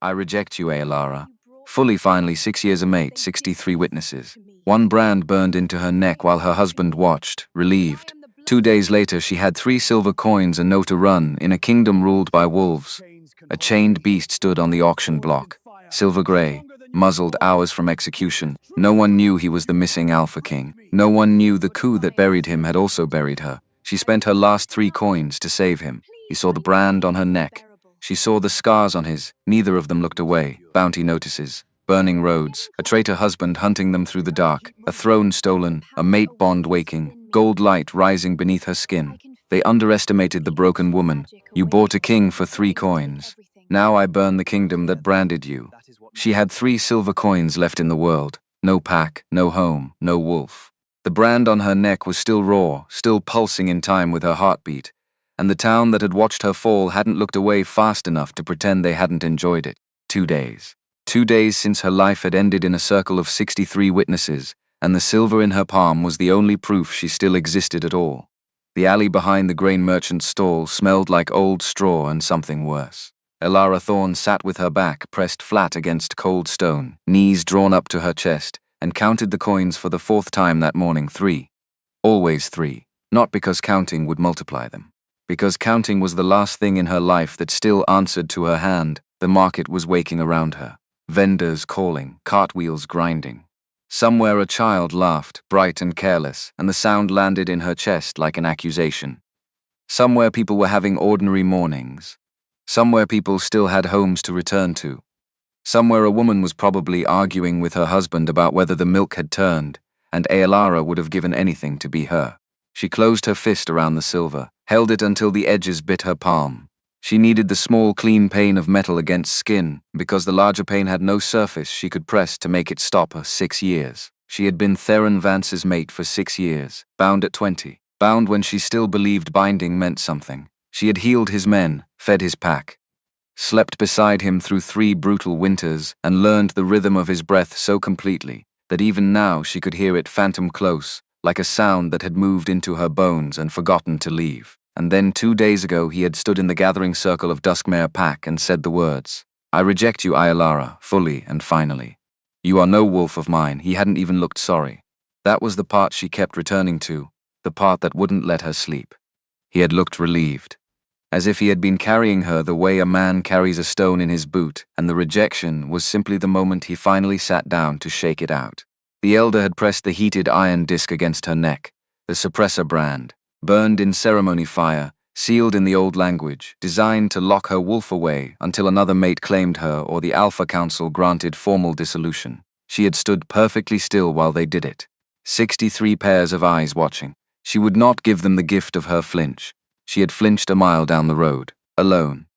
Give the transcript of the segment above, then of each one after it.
I reject you, Alara. Fully finally 6 years a mate, 63 witnesses. One brand burned into her neck while her husband watched, relieved. 2 days later she had 3 silver coins and no to run in a kingdom ruled by wolves. A chained beast stood on the auction block. Silver grey, muzzled hours from execution. No one knew he was the missing Alpha King. No one knew the coup that buried him had also buried her. She spent her last 3 coins to save him. He saw the brand on her neck. She saw the scars on his. Neither of them looked away. Bounty notices. Burning roads. A traitor husband hunting them through the dark. A throne stolen. A mate bond waking. Gold light rising beneath her skin. They underestimated the broken woman. You bought a king for 3 coins. Now I burn the kingdom that branded you. She had 3 silver coins left in the world. No pack, no home, no wolf. The brand on her neck was still raw, still pulsing in time with her heartbeat. And the town that had watched her fall hadn't looked away fast enough to pretend they hadn't enjoyed it. 2 days. 2 days since her life had ended in a circle of 63 witnesses, and the silver in her palm was the only proof she still existed at all. The alley behind the grain merchant's stall smelled like old straw and something worse. Alara Thorne sat with her back pressed flat against cold stone, knees drawn up to her chest, and counted the coins for the 4th time that morning. 3. Always 3. Not because counting would multiply them. Because counting was the last thing in her life that still answered to her hand. The market was waking around her. Vendors calling, cartwheels grinding. Somewhere a child laughed, bright and careless, and the sound landed in her chest like an accusation. Somewhere people were having ordinary mornings. Somewhere people still had homes to return to. Somewhere a woman was probably arguing with her husband about whether the milk had turned, and Alara would have given anything to be her. She closed her fist around the silver, held it until the edges bit her palm. She needed the small, clean pane of metal against skin, because the larger pane had no surface she could press to make it stop her. 6 years. She had been Theron Vance's mate for 6 years, bound at 20, bound when she still believed binding meant something. She had healed his men, fed his pack, slept beside him through 3 brutal winters, and learned the rhythm of his breath so completely that even now she could hear it phantom close, like a sound that had moved into her bones and forgotten to leave. And then 2 days ago he had stood in the gathering circle of Duskmare pack and said the words, "I reject you, Alara, fully and finally. You are no wolf of mine." He hadn't even looked sorry. That was the part she kept returning to, the part that wouldn't let her sleep. He had looked relieved, as if he had been carrying her the way a man carries a stone in his boot, and the rejection was simply the moment he finally sat down to shake it out. The elder had pressed the heated iron disc against her neck, the suppressor brand, burned in ceremony fire, sealed in the old language, designed to lock her wolf away until another mate claimed her or the Alpha Council granted formal dissolution. She had stood perfectly still while they did it. 63 pairs of eyes watching. She would not give them the gift of her flinch. She had flinched a mile down the road, alone.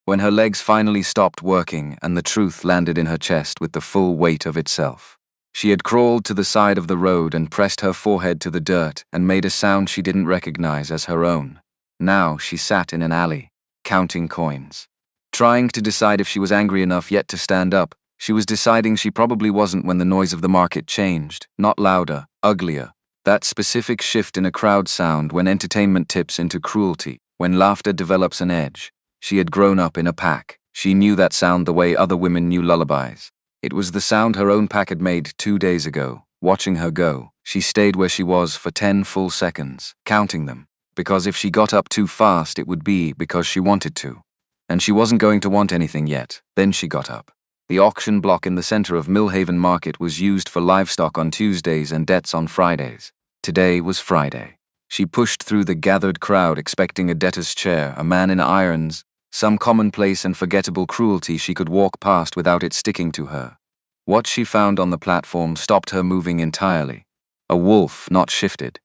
When her legs finally stopped working and the truth landed in her chest with the full weight of itself. She had crawled to the side of the road and pressed her forehead to the dirt and made a sound she didn't recognize as her own. Now she sat in an alley, counting coins. Trying to decide if she was angry enough yet to stand up. She was deciding she probably wasn't when the noise of the market changed, not louder, uglier. That specific shift in a crowd sound when entertainment tips into cruelty, when laughter develops an edge. She had grown up in a pack. She knew that sound the way other women knew lullabies. It was the sound her own pack had made 2 days ago. Watching her go, she stayed where she was for 10 full seconds, counting them. Because if she got up too fast, it would be because she wanted to. And she wasn't going to want anything yet. Then she got up. The auction block in the center of Millhaven Market was used for livestock on Tuesdays and debts on Fridays. Today was Friday. She pushed through the gathered crowd expecting a debtor's chair, a man in irons, some commonplace and forgettable cruelty she could walk past without it sticking to her. What she found on the platform stopped her moving entirely. A wolf, not shifted.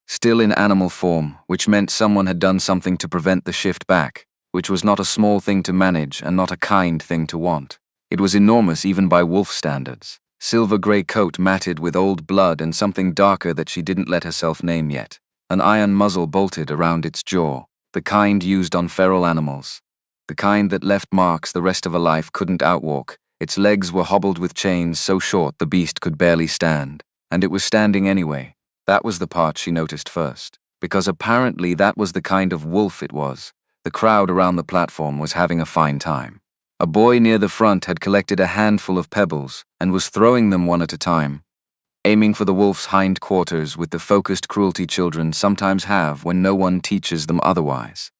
Still in animal form, which meant someone had done something to prevent the shift back, which was not a small thing to manage and not a kind thing to want. It was enormous even by wolf standards. Silver-grey coat matted with old blood and something darker that she didn't let herself name yet. An iron muzzle bolted around its jaw, the kind used on feral animals. The kind that left marks the rest of a life couldn't outwalk. Its legs were hobbled with chains so short the beast could barely stand. And it was standing anyway. That was the part she noticed first. Because apparently that was the kind of wolf it was. The crowd around the platform was having a fine time. A boy near the front had collected a handful of pebbles and was throwing them one at a time, aiming for the wolf's hind quarters with the focused cruelty children sometimes have when no one teaches them otherwise.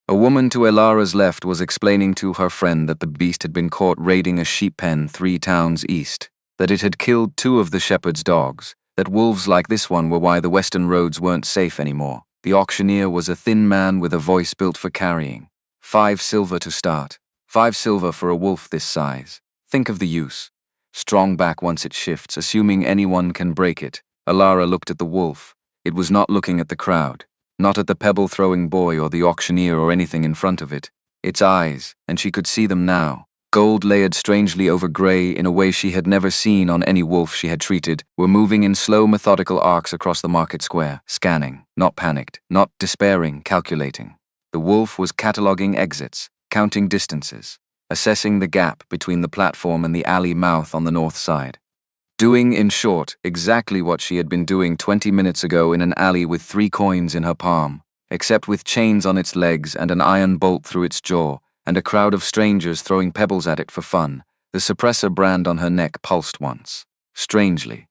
A woman to Elara's left was explaining to her friend that the beast had been caught raiding a sheep pen 3 towns east, that it had killed 2 of the shepherd's dogs, that wolves like this one were why the western roads weren't safe anymore. The auctioneer was a thin man with a voice built for carrying. 5 silver to start. 5 silver for a wolf this size. Think of the use. Strong back once it shifts, assuming anyone can break it. Elara looked at the wolf. It was not looking at the crowd, not at the pebble-throwing boy or the auctioneer or anything in front of it. Its eyes, and she could see them now, gold layered strangely over gray in a way she had never seen on any wolf she had treated, were moving in slow methodical arcs across the market square, scanning, not panicked, not despairing, calculating. The wolf was cataloging exits, counting distances, assessing the gap between the platform and the alley mouth on the north side. Doing, in short, exactly what she had been doing 20 minutes ago in an alley with 3 coins in her palm, except with chains on its legs and an iron bolt through its jaw, and a crowd of strangers throwing pebbles at it for fun. The suppressor brand on her neck pulsed once. Strangely.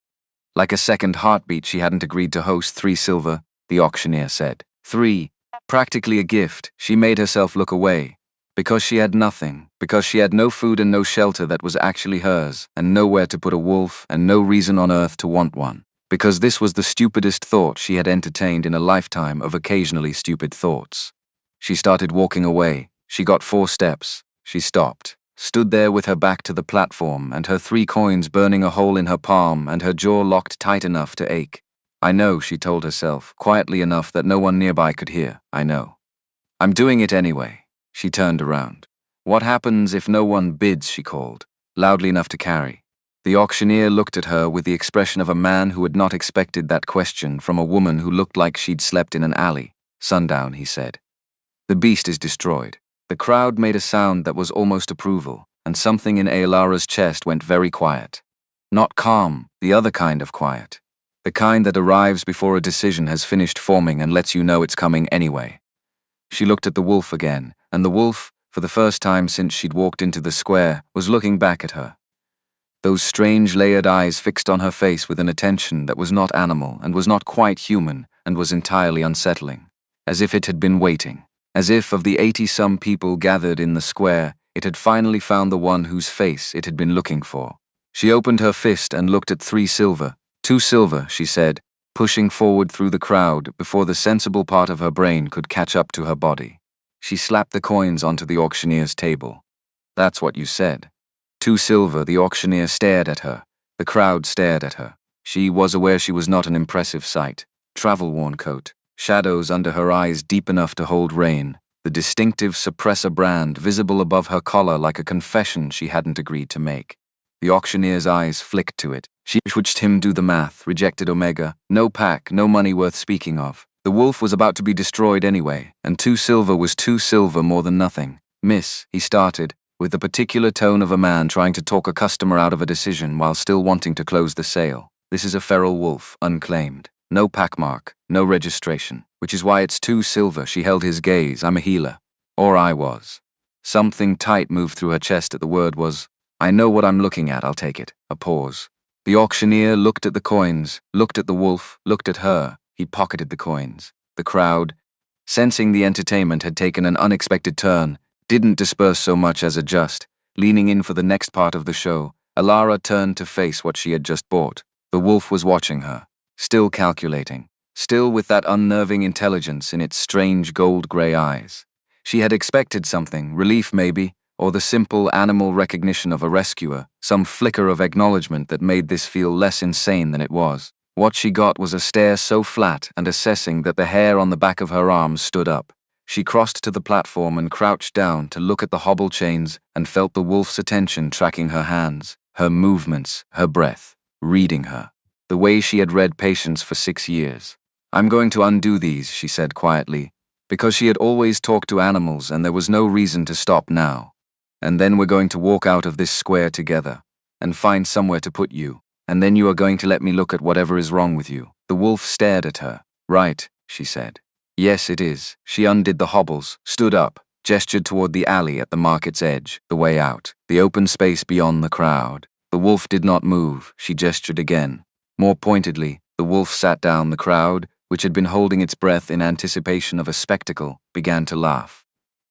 Like a second heartbeat, she hadn't agreed to host 3 silver, the auctioneer said. 3. Practically a gift. She made herself look away. Because she had nothing, because she had no food and no shelter that was actually hers, and nowhere to put a wolf, and no reason on earth to want one. Because this was the stupidest thought she had entertained in a lifetime of occasionally stupid thoughts. She started walking away. She got 4 steps. She stopped, stood there with her back to the platform and her 3 coins burning a hole in her palm and her jaw locked tight enough to ache. I know, she told herself, quietly enough that no one nearby could hear. I know. I'm doing it anyway. She turned around. What happens if no one bids, she called, loudly enough to carry. The auctioneer looked at her with the expression of a man who had not expected that question from a woman who looked like she'd slept in an alley. Sundown, he said. The beast is destroyed. The crowd made a sound that was almost approval, and something in Elara's chest went very quiet. Not calm, the other kind of quiet. The kind that arrives before a decision has finished forming and lets you know it's coming anyway. She looked at the wolf again, and the wolf, for the first time since she'd walked into the square, was looking back at her. Those strange layered eyes fixed on her face with an attention that was not animal and was not quite human and was entirely unsettling, as if it had been waiting. As if of the 80-some people gathered in the square, it had finally found the one whose face it had been looking for. She opened her fist and looked at 3 silver. 2 silver, she said, pushing forward through the crowd before the sensible part of her brain could catch up to her body. She slapped the coins onto the auctioneer's table. That's what you said. 2 silver, the auctioneer stared at her. The crowd stared at her. She was aware she was not an impressive sight. Travel-worn coat. Shadows under her eyes deep enough to hold rain, the distinctive suppressor brand visible above her collar like a confession she hadn't agreed to make. The auctioneer's eyes flicked to it. She watched him do the math, rejected Omega, no pack, no money worth speaking of. The wolf was about to be destroyed anyway, and 2 silver was 2 silver more than nothing. Miss, he started, with the particular tone of a man trying to talk a customer out of a decision while still wanting to close the sale. This is a feral wolf, unclaimed. No pack mark, no registration, which is why it's 2 silver. She held his gaze. I'm a healer. Or I was. Something tight moved through her chest at the word was, I know what I'm looking at, I'll take it. A pause. The auctioneer looked at the coins, looked at the wolf, looked at her. He pocketed the coins. The crowd, sensing the entertainment had taken an unexpected turn, didn't disperse so much as adjust. Leaning in for the next part of the show, Elara turned to face what she had just bought. The wolf was watching her. Still calculating, still with that unnerving intelligence in its strange gold-gray eyes. She had expected something, relief maybe, or the simple animal recognition of a rescuer, some flicker of acknowledgement that made this feel less insane than it was. What she got was a stare so flat and assessing that the hair on the back of her arms stood up. She crossed to the platform and crouched down to look at the hobble chains and felt the wolf's attention tracking her hands, her movements, her breath, reading her. The way she had read patience for 6 years. I'm going to undo these, she said quietly, because she had always talked to animals and there was no reason to stop now. And then we're going to walk out of this square together and find somewhere to put you, and then you are going to let me look at whatever is wrong with you. The wolf stared at her. Right, she said. Yes, it is. She undid the hobbles, stood up, gestured toward the alley at the market's edge, the way out, the open space beyond the crowd. The wolf did not move. She gestured again. More pointedly, the wolf sat down. The crowd, which had been holding its breath in anticipation of a spectacle, began to laugh.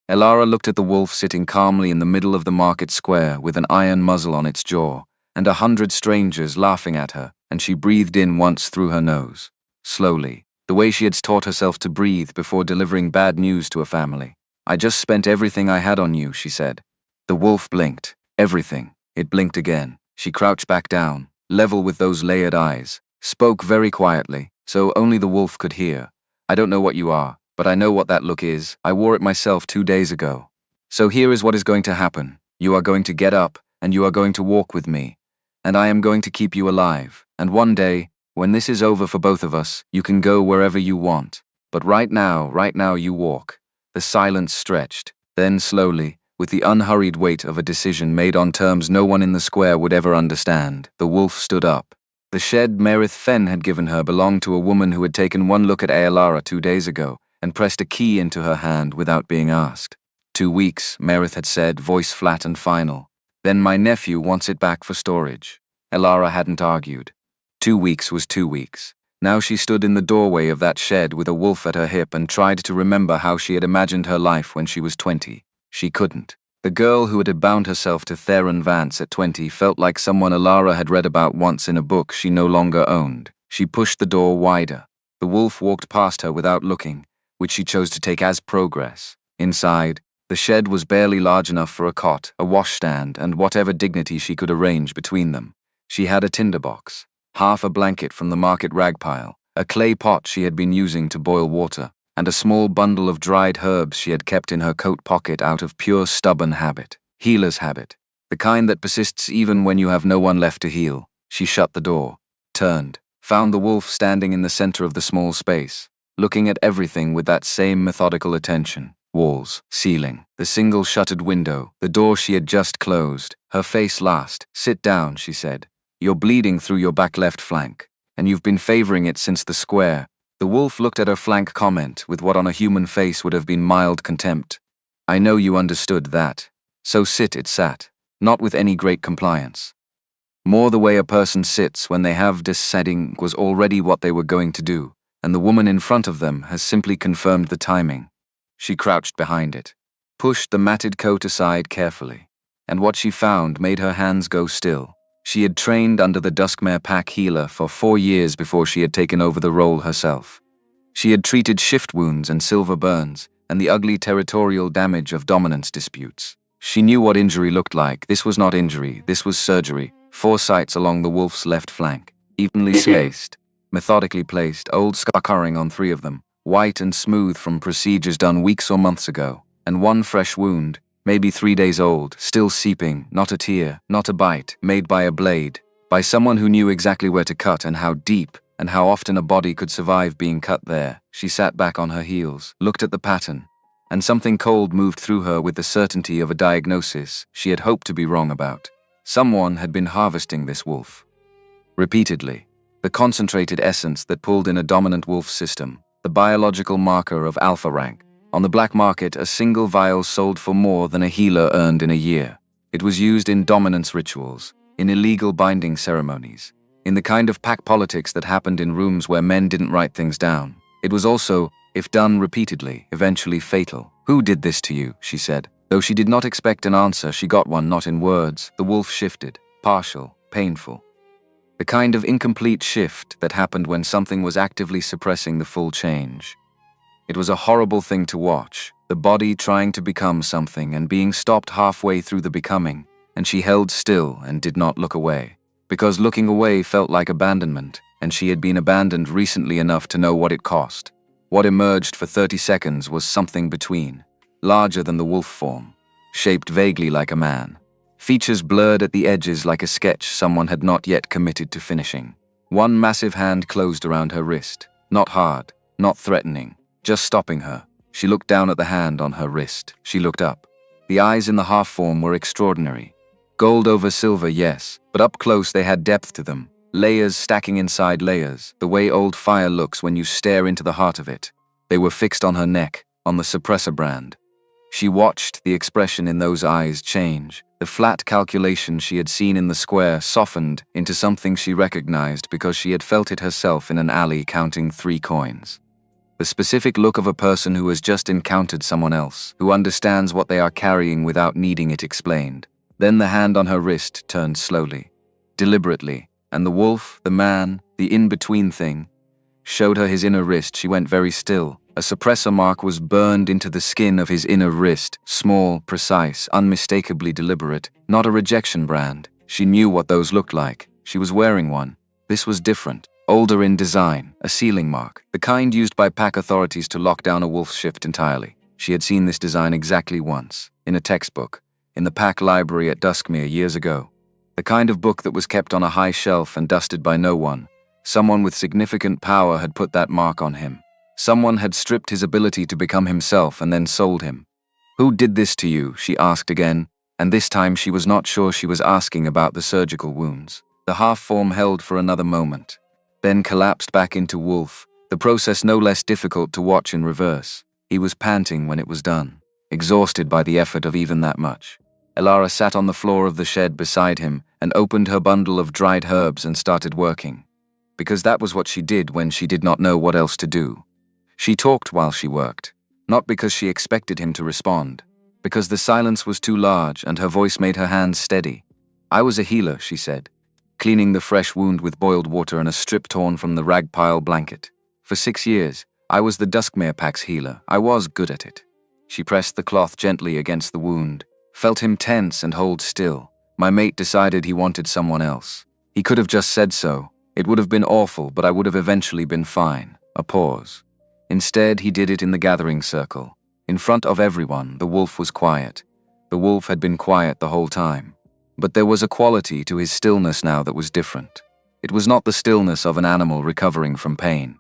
Elara looked at the wolf sitting calmly in the middle of the market square with an iron muzzle on its jaw, and 100 strangers laughing at her, and she breathed in once through her nose. Slowly, the way she had taught herself to breathe before delivering bad news to a family. "I just spent everything I had on you," she said. The wolf blinked. Everything. It blinked again. She crouched back down, level with those layered eyes, spoke very quietly, so only the wolf could hear. "I don't know what you are, but I know what that look is. I wore it myself 2 days ago. So here is what is going to happen. You are going to get up, and you are going to walk with me. And I am going to keep you alive. And one day, when this is over for both of us, you can go wherever you want. But right now you walk." The silence stretched. Then slowly, with the unhurried weight of a decision made on terms no one in the square would ever understand, the wolf stood up. The shed Merith Fen had given her belonged to a woman who had taken one look at Elara 2 days ago and pressed a key into her hand without being asked. 2 weeks, Merith had said, voice flat and final. "Then my nephew wants it back for storage." Elara hadn't argued. 2 weeks was 2 weeks. Now she stood in the doorway of that shed with a wolf at her hip and tried to remember how she had imagined her life when she was 20. She couldn't. The girl who had bound herself to Theron Vance at 20 felt like someone Elara had read about once in a book she no longer owned. She pushed the door wider. The wolf walked past her without looking, which she chose to take as progress. Inside, the shed was barely large enough for a cot, a washstand, and whatever dignity she could arrange between them. She had a tinderbox, half a blanket from the market rag pile, a clay pot she had been using to boil water, and a small bundle of dried herbs she had kept in her coat pocket out of pure stubborn habit. Healer's habit. The kind that persists even when you have no one left to heal. She shut the door, turned, found the wolf standing in the center of the small space, looking at everything with that same methodical attention. Walls, ceiling, the single shuttered window, the door she had just closed. Her face last. "Sit down," she said. "You're bleeding through your back left flank, and you've been favoring it since the square." The wolf looked at her flank comment with what on a human face would have been mild contempt. "I know you understood that. So sit." It sat, not with any great compliance. More the way a person sits when they have deciding was already what they were going to do, and the woman in front of them has simply confirmed the timing. She crouched behind it, pushed the matted coat aside carefully, and what she found made her hands go still. She had trained under the Duskmare pack healer for 4 years before she had taken over the role herself. She had treated shift wounds and silver burns, and the ugly territorial damage of dominance disputes. She knew what injury looked like. This was not injury, this was surgery. 4 sites along the wolf's left flank, evenly spaced, methodically placed, old scarring on 3 of them, white and smooth from procedures done weeks or months ago, and 1 fresh wound, maybe 3 days old, still seeping, not a tear, not a bite, made by a blade, by someone who knew exactly where to cut and how deep, and how often a body could survive being cut there. She sat back on her heels, looked at the pattern, and something cold moved through her with the certainty of a diagnosis she had hoped to be wrong about. Someone had been harvesting this wolf. Repeatedly, the concentrated essence that pulled in a dominant wolf system, the biological marker of alpha rank. On the black market, a single vial sold for more than a healer earned in a year. It was used in dominance rituals, in illegal binding ceremonies, in the kind of pack politics that happened in rooms where men didn't write things down. It was also, if done repeatedly, eventually fatal. "Who did this to you?" she said. Though she did not expect an answer, she got one, not in words. The wolf shifted, partial, painful. The kind of incomplete shift that happened when something was actively suppressing the full change. It was a horrible thing to watch, the body trying to become something and being stopped halfway through the becoming, and she held still and did not look away. Because looking away felt like abandonment, and she had been abandoned recently enough to know what it cost. What emerged for 30 seconds was something between, larger than the wolf form, shaped vaguely like a man. Features blurred at the edges like a sketch someone had not yet committed to finishing. One massive hand closed around her wrist, not hard, not threatening, just stopping her. She looked down at the hand on her wrist. She looked up. The eyes in the half-form were extraordinary. Gold over silver, yes, but up close they had depth to them. Layers stacking inside layers, the way old fire looks when you stare into the heart of it. They were fixed on her neck, on the suppressor brand. She watched the expression in those eyes change. The flat calculation she had seen in the square softened into something she recognized because she had felt it herself in an alley counting 3 coins. The specific look of a person who has just encountered someone else, who understands what they are carrying without needing it explained. Then the hand on her wrist turned slowly, deliberately, and the wolf, the man, the in-between thing, showed her his inner wrist. She went very still. A suppressor mark was burned into the skin of his inner wrist, small, precise, unmistakably deliberate, not a rejection brand. She knew what those looked like. She was wearing one. This was different, older in design, a sealing mark, the kind used by pack authorities to lock down a wolf's shift entirely. She had seen this design exactly once, in a textbook, in the pack library at Duskmere years ago. The kind of book that was kept on a high shelf and dusted by no one. Someone with significant power had put that mark on him. Someone had stripped his ability to become himself and then sold him. "Who did this to you?" she asked again, and this time she was not sure she was asking about the surgical wounds. The half-form held for another moment, then collapsed back into wolf, the process no less difficult to watch in reverse. He was panting when it was done, exhausted by the effort of even that much. Elara sat on the floor of the shed beside him and opened her bundle of dried herbs and started working. Because that was what she did when she did not know what else to do. She talked while she worked, not because she expected him to respond, because the silence was too large and her voice made her hands steady. "I was a healer," she said, cleaning the fresh wound with boiled water and a strip torn from the rag pile blanket. "For 6 years, I was the Duskmere Pack's healer. I was good at it." She pressed the cloth gently against the wound, felt him tense and hold still. "My mate decided he wanted someone else. He could have just said so. It would have been awful, but I would have eventually been fine." A pause. Instead, he did it in the gathering circle. In front of everyone, the wolf was quiet. The wolf had been quiet the whole time. But there was a quality to his stillness now that was different. It was not the stillness of an animal recovering from pain.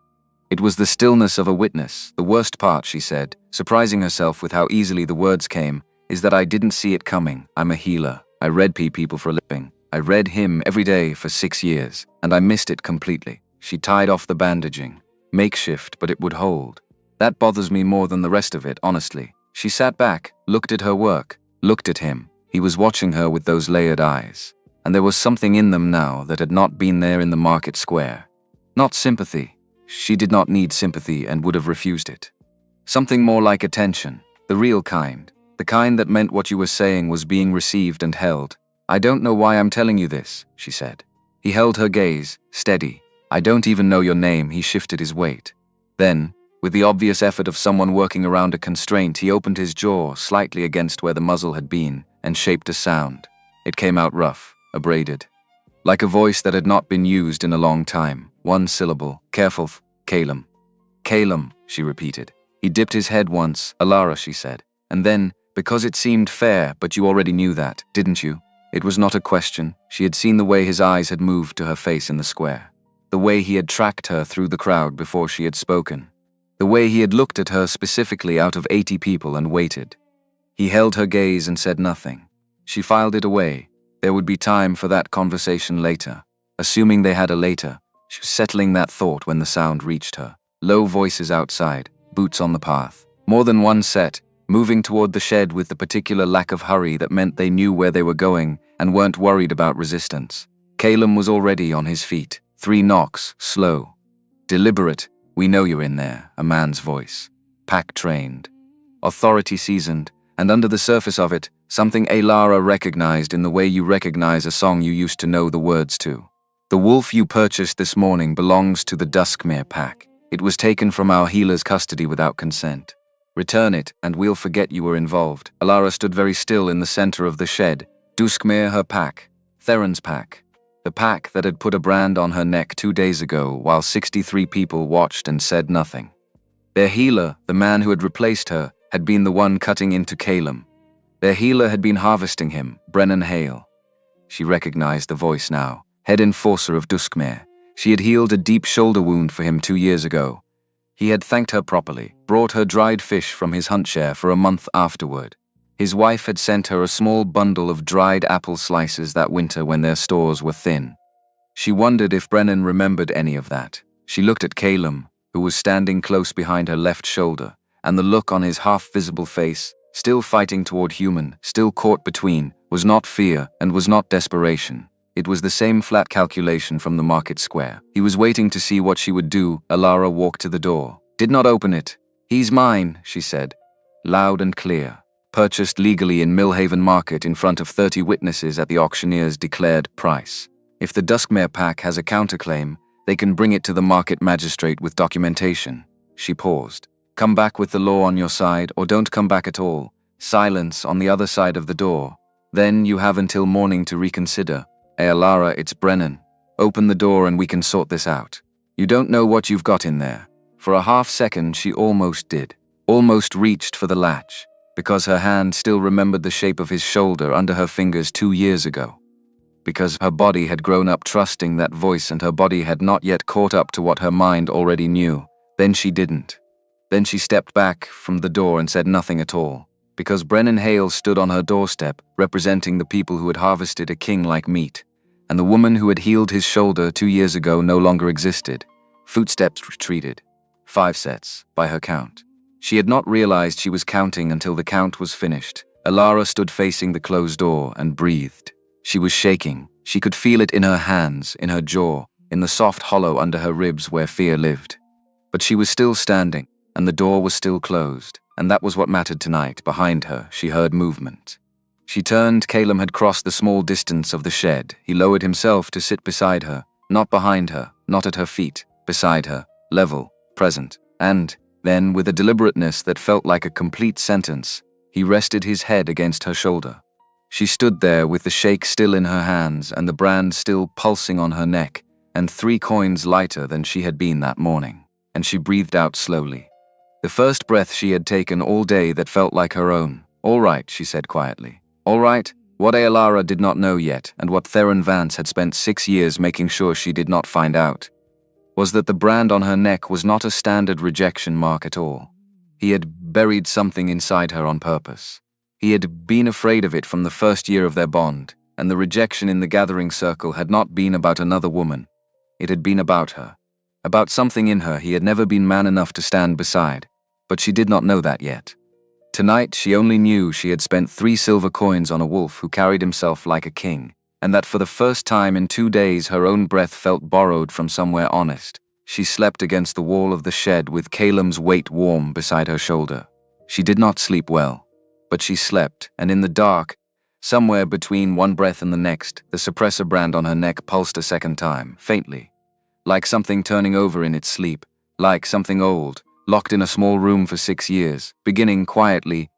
It was the stillness of a witness. "The worst part," she said, surprising herself with how easily the words came, "is that I didn't see it coming. I'm a healer. I read people for a living. I read him every day for 6 years, and I missed it completely." She tied off the bandaging. Makeshift, but it would hold. "That bothers me more than the rest of it, honestly." She sat back, looked at her work, looked at him. He was watching her with those layered eyes, and there was something in them now that had not been there in the market square. Not sympathy. She did not need sympathy and would have refused it. Something more like attention, the real kind, the kind that meant what you were saying was being received and held. "I don't know why I'm telling you this," she said. He held her gaze, steady. "I don't even know your name." He shifted his weight. Then, with the obvious effort of someone working around a constraint, he opened his jaw slightly against where the muzzle had been and shaped a sound. It came out rough, abraded, like a voice that had not been used in a long time. One syllable, careful, "Calum." "Calum," she repeated. He dipped his head once. "Elara," she said. And then, because it seemed fair, "But you already knew that, didn't you?" It was not a question. She had seen the way his eyes had moved to her face in the square. The way he had tracked her through the crowd before she had spoken. The way he had looked at her specifically out of 80 people and waited. He held her gaze and said nothing. She filed it away. There would be time for that conversation later. Assuming they had a later, she was settling that thought when the sound reached her. Low voices outside, boots on the path. More than one set, moving toward the shed with the particular lack of hurry that meant they knew where they were going and weren't worried about resistance. Calum was already on his feet. 3 knocks, slow. Deliberate. "We know you're in there," a man's voice. Pack trained. Authority seasoned, and under the surface of it, something Elara recognized in the way you recognize a song you used to know the words to. "The wolf you purchased this morning belongs to the Duskmere Pack. It was taken from our healer's custody without consent. Return it, and we'll forget you were involved." Elara stood very still in the center of the shed. Duskmere, her pack. Theron's pack. The pack that had put a brand on her neck 2 days ago while 63 people watched and said nothing. Their healer, the man who had replaced her, had been the one cutting into Calum. Their healer had been harvesting him, Brennan Hale. She recognized the voice now, head enforcer of Duskmere. She had healed a deep shoulder wound for him 2 years ago. He had thanked her properly, brought her dried fish from his hunt share for a month afterward. His wife had sent her a small bundle of dried apple slices that winter when their stores were thin. She wondered if Brennan remembered any of that. She looked at Calum, who was standing close behind her left shoulder, and the look on his half-visible face, Still fighting toward human, still caught between, was not fear and was not desperation. It was the same flat calculation from the market square. He was waiting to see what she would do. Alara walked to the door. Did not open it. "He's mine," she said, loud and clear. Purchased legally in Millhaven Market in front of 30 witnesses at the auctioneer's declared price. If the Duskmare pack has a counterclaim, they can bring it to the market magistrate with documentation. She paused. "Come back with the law on your side, or don't come back at all." Silence on the other side of the door. "Then you have until morning to reconsider." "Alara, it's Brennan. Open the door and we can sort this out. You don't know what you've got in there." For a half second she almost did. Almost reached for the latch, because her hand still remembered the shape of his shoulder under her fingers 2 years ago. Because her body had grown up trusting that voice and her body had not yet caught up to what her mind already knew. Then she didn't. Then she stepped back from the door and said nothing at all. Because Brennan Hale stood on her doorstep, representing the people who had harvested a king like meat. And the woman who had healed his shoulder 2 years ago no longer existed. Footsteps retreated. 5 sets, by her count. She had not realized she was counting until the count was finished. Alara stood facing the closed door and breathed. She was shaking. She could feel it in her hands, in her jaw, in the soft hollow under her ribs where fear lived. But she was still standing, and the door was still closed, and that was what mattered tonight. Behind her, she heard movement. She turned. Calum had crossed the small distance of the shed. He lowered himself to sit beside her, not behind her, not at her feet, beside her, level, present, and then, with a deliberateness that felt like a complete sentence, he rested his head against her shoulder. She stood there with the shake still in her hands and the brand still pulsing on her neck, and 3 coins lighter than she had been that morning, and she breathed out slowly. The first breath she had taken all day that felt like her own. "All right," she said quietly. "All right." What Alara did not know yet, and what Theron Vance had spent 6 years making sure she did not find out, was that the brand on her neck was not a standard rejection mark at all. He had buried something inside her on purpose. He had been afraid of it from the first year of their bond, and the rejection in the gathering circle had not been about another woman. It had been about her. About something in her he had never been man enough to stand beside, but she did not know that yet. Tonight she only knew she had spent 3 silver coins on a wolf who carried himself like a king, and that for the first time in 2 days her own breath felt borrowed from somewhere honest. She slept against the wall of the shed with Calum's weight warm beside her shoulder. She did not sleep well, but she slept, and in the dark, somewhere between one breath and the next, the suppressor brand on her neck pulsed a second time, faintly, like something turning over in its sleep, like something old, locked in a small room for 6 years, beginning quietly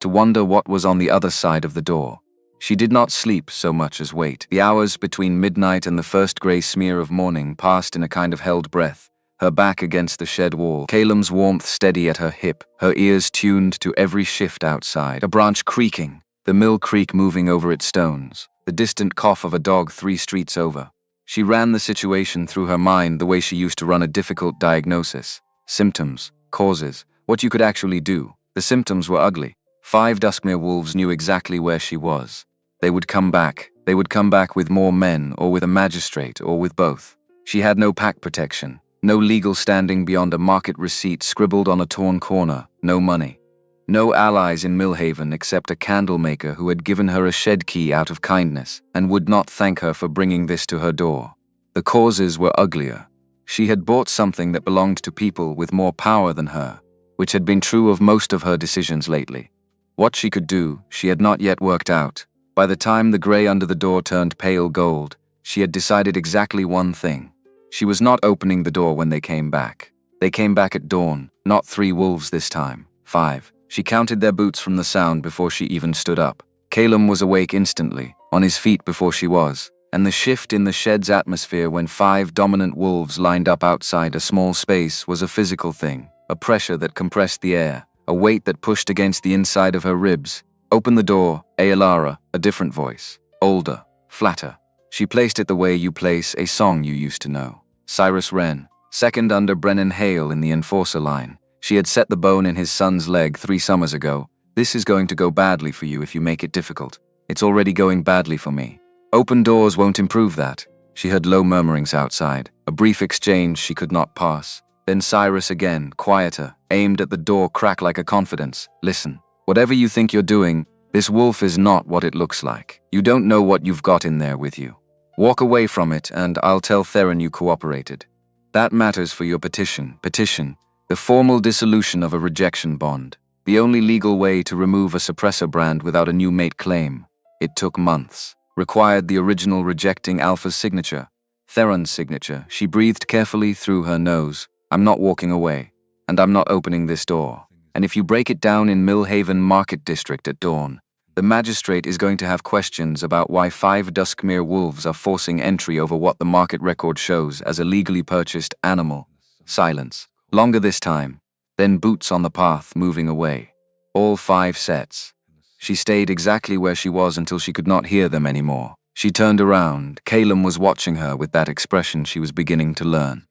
to wonder what was on the other side of the door. She did not sleep so much as wait. The hours between midnight and the first grey smear of morning passed in a kind of held breath, her back against the shed wall, Calum's warmth steady at her hip, her ears tuned to every shift outside, a branch creaking, the mill creek moving over its stones, the distant cough of a dog 3 streets over. She ran the situation through her mind the way she used to run a difficult diagnosis. Symptoms, causes, what you could actually do. The symptoms were ugly. 5 Duskmere wolves knew exactly where she was. They would come back. They would come back with more men, or with a magistrate, or with both. She had no pack protection, no legal standing beyond a market receipt scribbled on a torn corner, no money. No allies in Millhaven except a candlemaker who had given her a shed key out of kindness and would not thank her for bringing this to her door. The causes were uglier. She had bought something that belonged to people with more power than her, which had been true of most of her decisions lately. What she could do, she had not yet worked out. By the time the grey under the door turned pale gold, she had decided exactly one thing. She was not opening the door when they came back. They came back at dawn, not 3 wolves this time, 5. She counted their boots from the sound before she even stood up. Calum was awake instantly, on his feet before she was, and the shift in the shed's atmosphere when 5 dominant wolves lined up outside a small space was a physical thing, a pressure that compressed the air, a weight that pushed against the inside of her ribs. "Open the door, Alara," a different voice, older, flatter. She placed it the way you place a song you used to know. Cyrus Wren, second under Brennan Hale in the enforcer line. She had set the bone in his son's leg 3 summers ago. "This is going to go badly for you if you make it difficult. It's already going badly for me." "Open doors won't improve that." She heard low murmurings outside, a brief exchange she could not pass. Then Cyrus again, quieter, aimed at the door crack like a confidence. "Listen. Whatever you think you're doing, this wolf is not what it looks like. You don't know what you've got in there with you. Walk away from it, and I'll tell Theron you cooperated. That matters for your petition. The formal dissolution of a rejection bond. The only legal way to remove a suppressor brand without a new mate claim. It took months. Required the original rejecting Alpha's signature. Theron's signature. She breathed carefully through her nose. I'm not walking away. And I'm not opening this door. And if you break it down in Millhaven Market District at dawn, the magistrate is going to have questions about why 5 Duskmere wolves are forcing entry over what the market record shows as a legally purchased animal. Silence. Longer this time. Then boots on the path moving away. All 5 sets. She stayed exactly where she was until she could not hear them anymore. She turned around. Calum was watching her with that expression she was beginning to learn.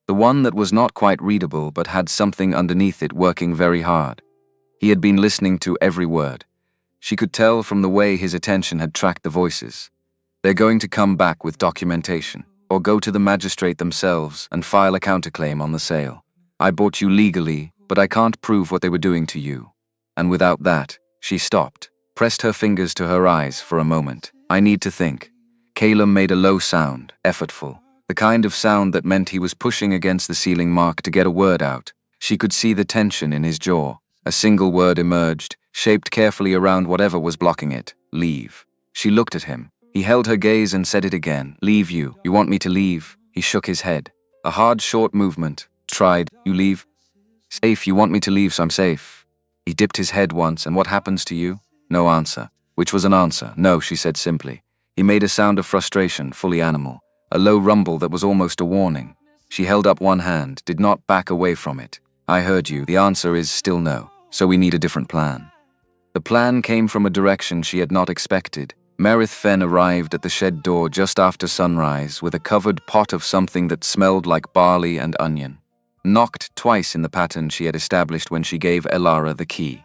The one that was not quite readable but had something underneath it working very hard. He had been listening to every word. She could tell from the way his attention had tracked the voices. They're going to come back with documentation, or go to the magistrate themselves and file a counterclaim on the sale. I bought you legally, but I can't prove what they were doing to you. And without that, she stopped, pressed her fingers to her eyes for a moment. I need to think. Calum made a low sound, effortful. The kind of sound that meant he was pushing against the ceiling mark to get a word out. She could see the tension in his jaw. A single word emerged, shaped carefully around whatever was blocking it. Leave. She looked at him. He held her gaze and said it again. Leave you. You want me to leave? He shook his head. A hard, short movement. Tried. You leave? Safe. You want me to leave so I'm safe. He dipped his head once. And what happens to you? No answer. Which was an answer. No, she said simply. He made a sound of frustration, fully animal. A low rumble that was almost a warning. She held up one hand, did not back away from it. I heard you. The answer is still no. So we need a different plan. The plan came from a direction she had not expected. Merith Fen arrived at the shed door just after sunrise with a covered pot of something that smelled like barley and onion. Knocked twice in the pattern she had established when she gave Elara the key.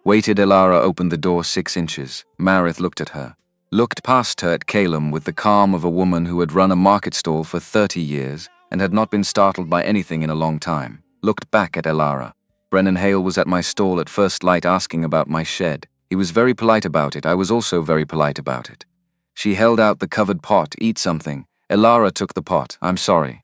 Waited. Elara opened the door 6 inches. Marith looked at her. Looked past her at Calum with the calm of a woman who had run a market stall for 30 years and had not been startled by anything in a long time. Looked back at Elara. Brennan Hale was at my stall at first light asking about my shed. He was very polite about it. I was also very polite about it. She held out the covered pot. Eat something. Elara took the pot. I'm sorry.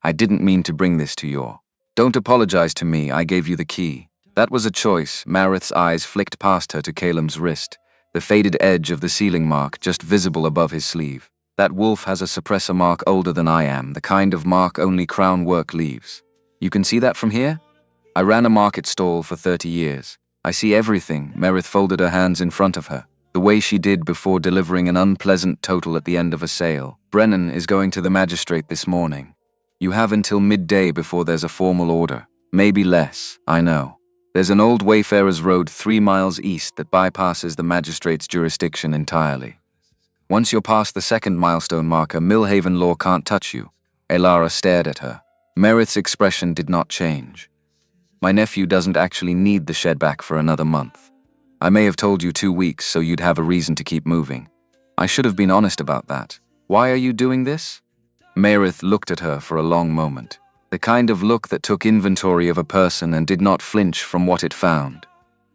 I didn't mean to bring this to your. Don't apologize to me. I gave you the key. That was a choice. Marith's eyes flicked past her to Calum's wrist. The faded edge of the sealing mark just visible above his sleeve. That wolf has a suppressor mark older than I am, the kind of mark only crown work leaves. You can see that from here? I ran a market stall for 30 years. I see everything. Merith folded her hands in front of her, the way she did before delivering an unpleasant total at the end of a sale. Brennan is going to the magistrate this morning. You have until midday before there's a formal order. Maybe less, I know. There's an old Wayfarer's Road 3 miles east that bypasses the magistrate's jurisdiction entirely. Once you're past the 2nd milestone marker, Millhaven law can't touch you. Elara stared at her. Merith's expression did not change. My nephew doesn't actually need the shed back for another month. I may have told you 2 weeks so you'd have a reason to keep moving. I should have been honest about that. Why are you doing this? Merith looked at her for a long moment. The kind of look that took inventory of a person and did not flinch from what it found.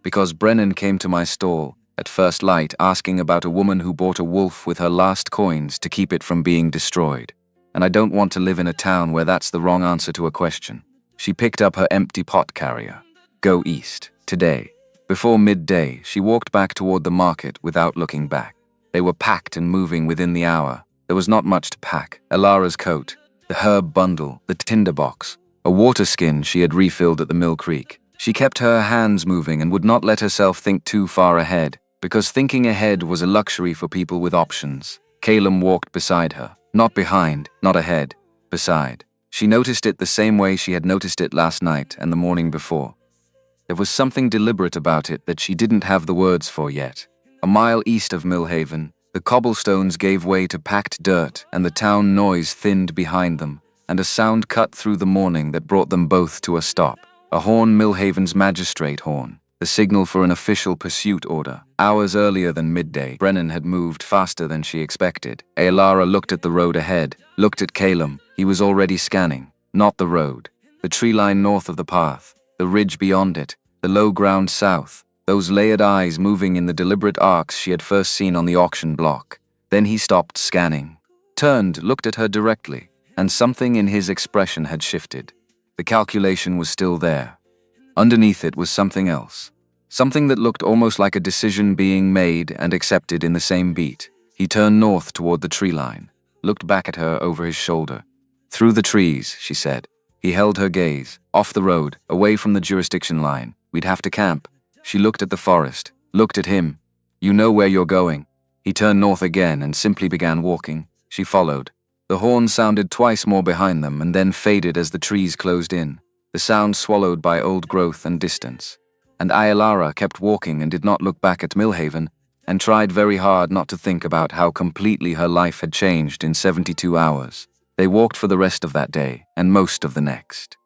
Because Brennan came to my stall, at first light, asking about a woman who bought a wolf with her last coins to keep it from being destroyed. And I don't want to live in a town where that's the wrong answer to a question. She picked up her empty pot carrier. Go east, today. Before midday, she walked back toward the market without looking back. They were packed and moving within the hour. There was not much to pack. Elara's coat, the herb bundle, the tinder box, a water skin she had refilled at the Mill Creek. She kept her hands moving and would not let herself think too far ahead, because thinking ahead was a luxury for people with options. Calum walked beside her. Not behind, not ahead, beside. She noticed it the same way she had noticed it last night and the morning before. There was something deliberate about it that she didn't have the words for yet. A mile east of Millhaven, the cobblestones gave way to packed dirt and the town noise thinned behind them, and a sound cut through the morning that brought them both to a stop. A horn, Millhaven's magistrate horn, the signal for an official pursuit order. Hours earlier than midday, Brennan had moved faster than she expected. Elara looked at the road ahead, looked at Calum. He was already scanning. Not the road. The tree line north of the path, the ridge beyond it, the low ground south, those layered eyes moving in the deliberate arcs she had first seen on the auction block. Then he stopped scanning, turned, looked at her directly, and something in his expression had shifted. The calculation was still there. Underneath it was something else. Something that looked almost like a decision being made and accepted in the same beat. He turned north toward the tree line, looked back at her over his shoulder. "Through the trees," she said. He held her gaze, off the road, away from the jurisdiction line. "We'd have to camp." She looked at the forest, looked at him. "You know where you're going." He turned north again and simply began walking. She followed. The horn sounded twice more behind them and then faded as the trees closed in, the sound swallowed by old growth and distance. And Ayalara kept walking and did not look back at Millhaven, and tried very hard not to think about how completely her life had changed in 72 hours. They walked for the rest of that day, and most of the next.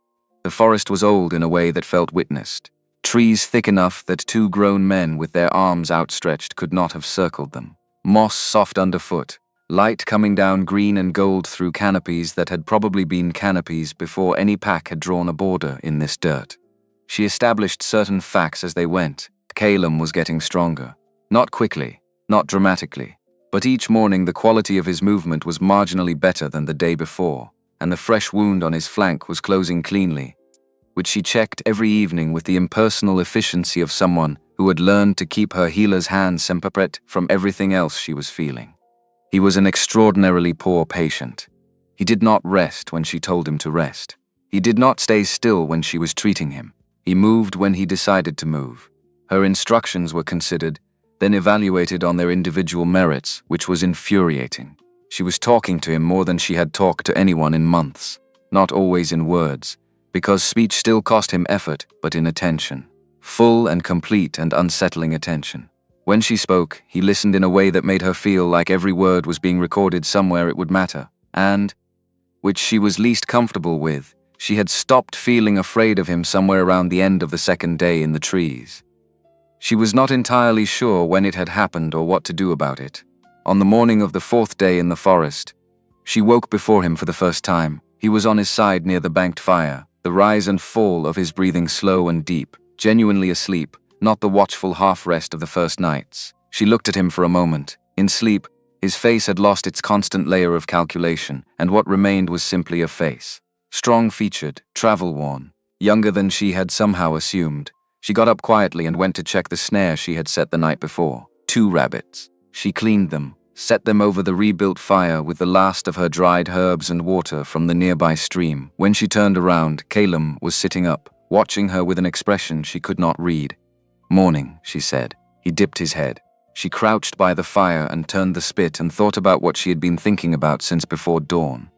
The forest was old in a way that felt witnessed. Trees thick enough that two grown men with their arms outstretched could not have circled them. Moss soft underfoot. Light coming down green and gold through canopies that had probably been canopies before any pack had drawn a border in this dirt. She established certain facts as they went. Calum was getting stronger. Not quickly, not dramatically, but each morning the quality of his movement was marginally better than the day before, and the fresh wound on his flank was closing cleanly, which she checked every evening with the impersonal efficiency of someone who had learned to keep her healer's hand semperpret from everything else she was feeling. He was an extraordinarily poor patient. He did not rest when she told him to rest. He did not stay still when she was treating him. He moved when he decided to move. Her instructions were considered, then evaluated on their individual merits, which was infuriating. She was talking to him more than she had talked to anyone in months, not always in words, because speech still cost him effort, but in attention. Full and complete and unsettling attention. When she spoke, he listened in a way that made her feel like every word was being recorded somewhere it would matter, and, which she was least comfortable with, she had stopped feeling afraid of him somewhere around the end of the second day in the trees. She was not entirely sure when it had happened or what to do about it. On the morning of the fourth day in the forest, she woke before him for the first time. He was on his side near the banked fire, the rise and fall of his breathing slow and deep, genuinely asleep, not the watchful half-rest of the first nights. She looked at him for a moment. In sleep, his face had lost its constant layer of calculation, and what remained was simply a face. Strong-featured, travel-worn, younger than she had somehow assumed. She got up quietly and went to check the snare she had set the night before. 2 rabbits. She cleaned them, set them over the rebuilt fire with the last of her dried herbs and water from the nearby stream. When she turned around, Calum was sitting up, watching her with an expression she could not read. "Morning," she said. He dipped his head. She crouched by the fire and turned the spit and thought about what she had been thinking about since before dawn.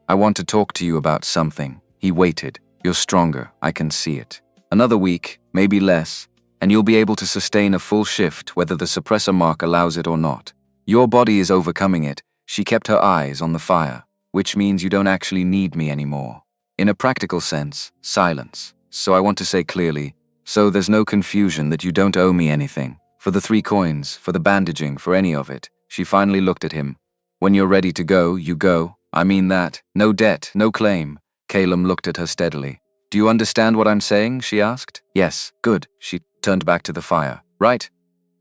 "I want to talk to you about something." He waited. "You're stronger, I can see it. Another week, maybe less, and you'll be able to sustain a full shift whether the suppressor mark allows it or not. Your body is overcoming it." She kept her eyes on the fire. "Which means you don't actually need me anymore. In a practical sense, silence. So I want to say clearly, so there's no confusion that you don't owe me anything. For the 3 coins, for the bandaging, for any of it." She finally looked at him. "When you're ready to go, you go. I mean that. No debt, no claim." Calum looked at her steadily. "Do you understand what I'm saying?" she asked. "Yes, good." She turned back to the fire. "Right?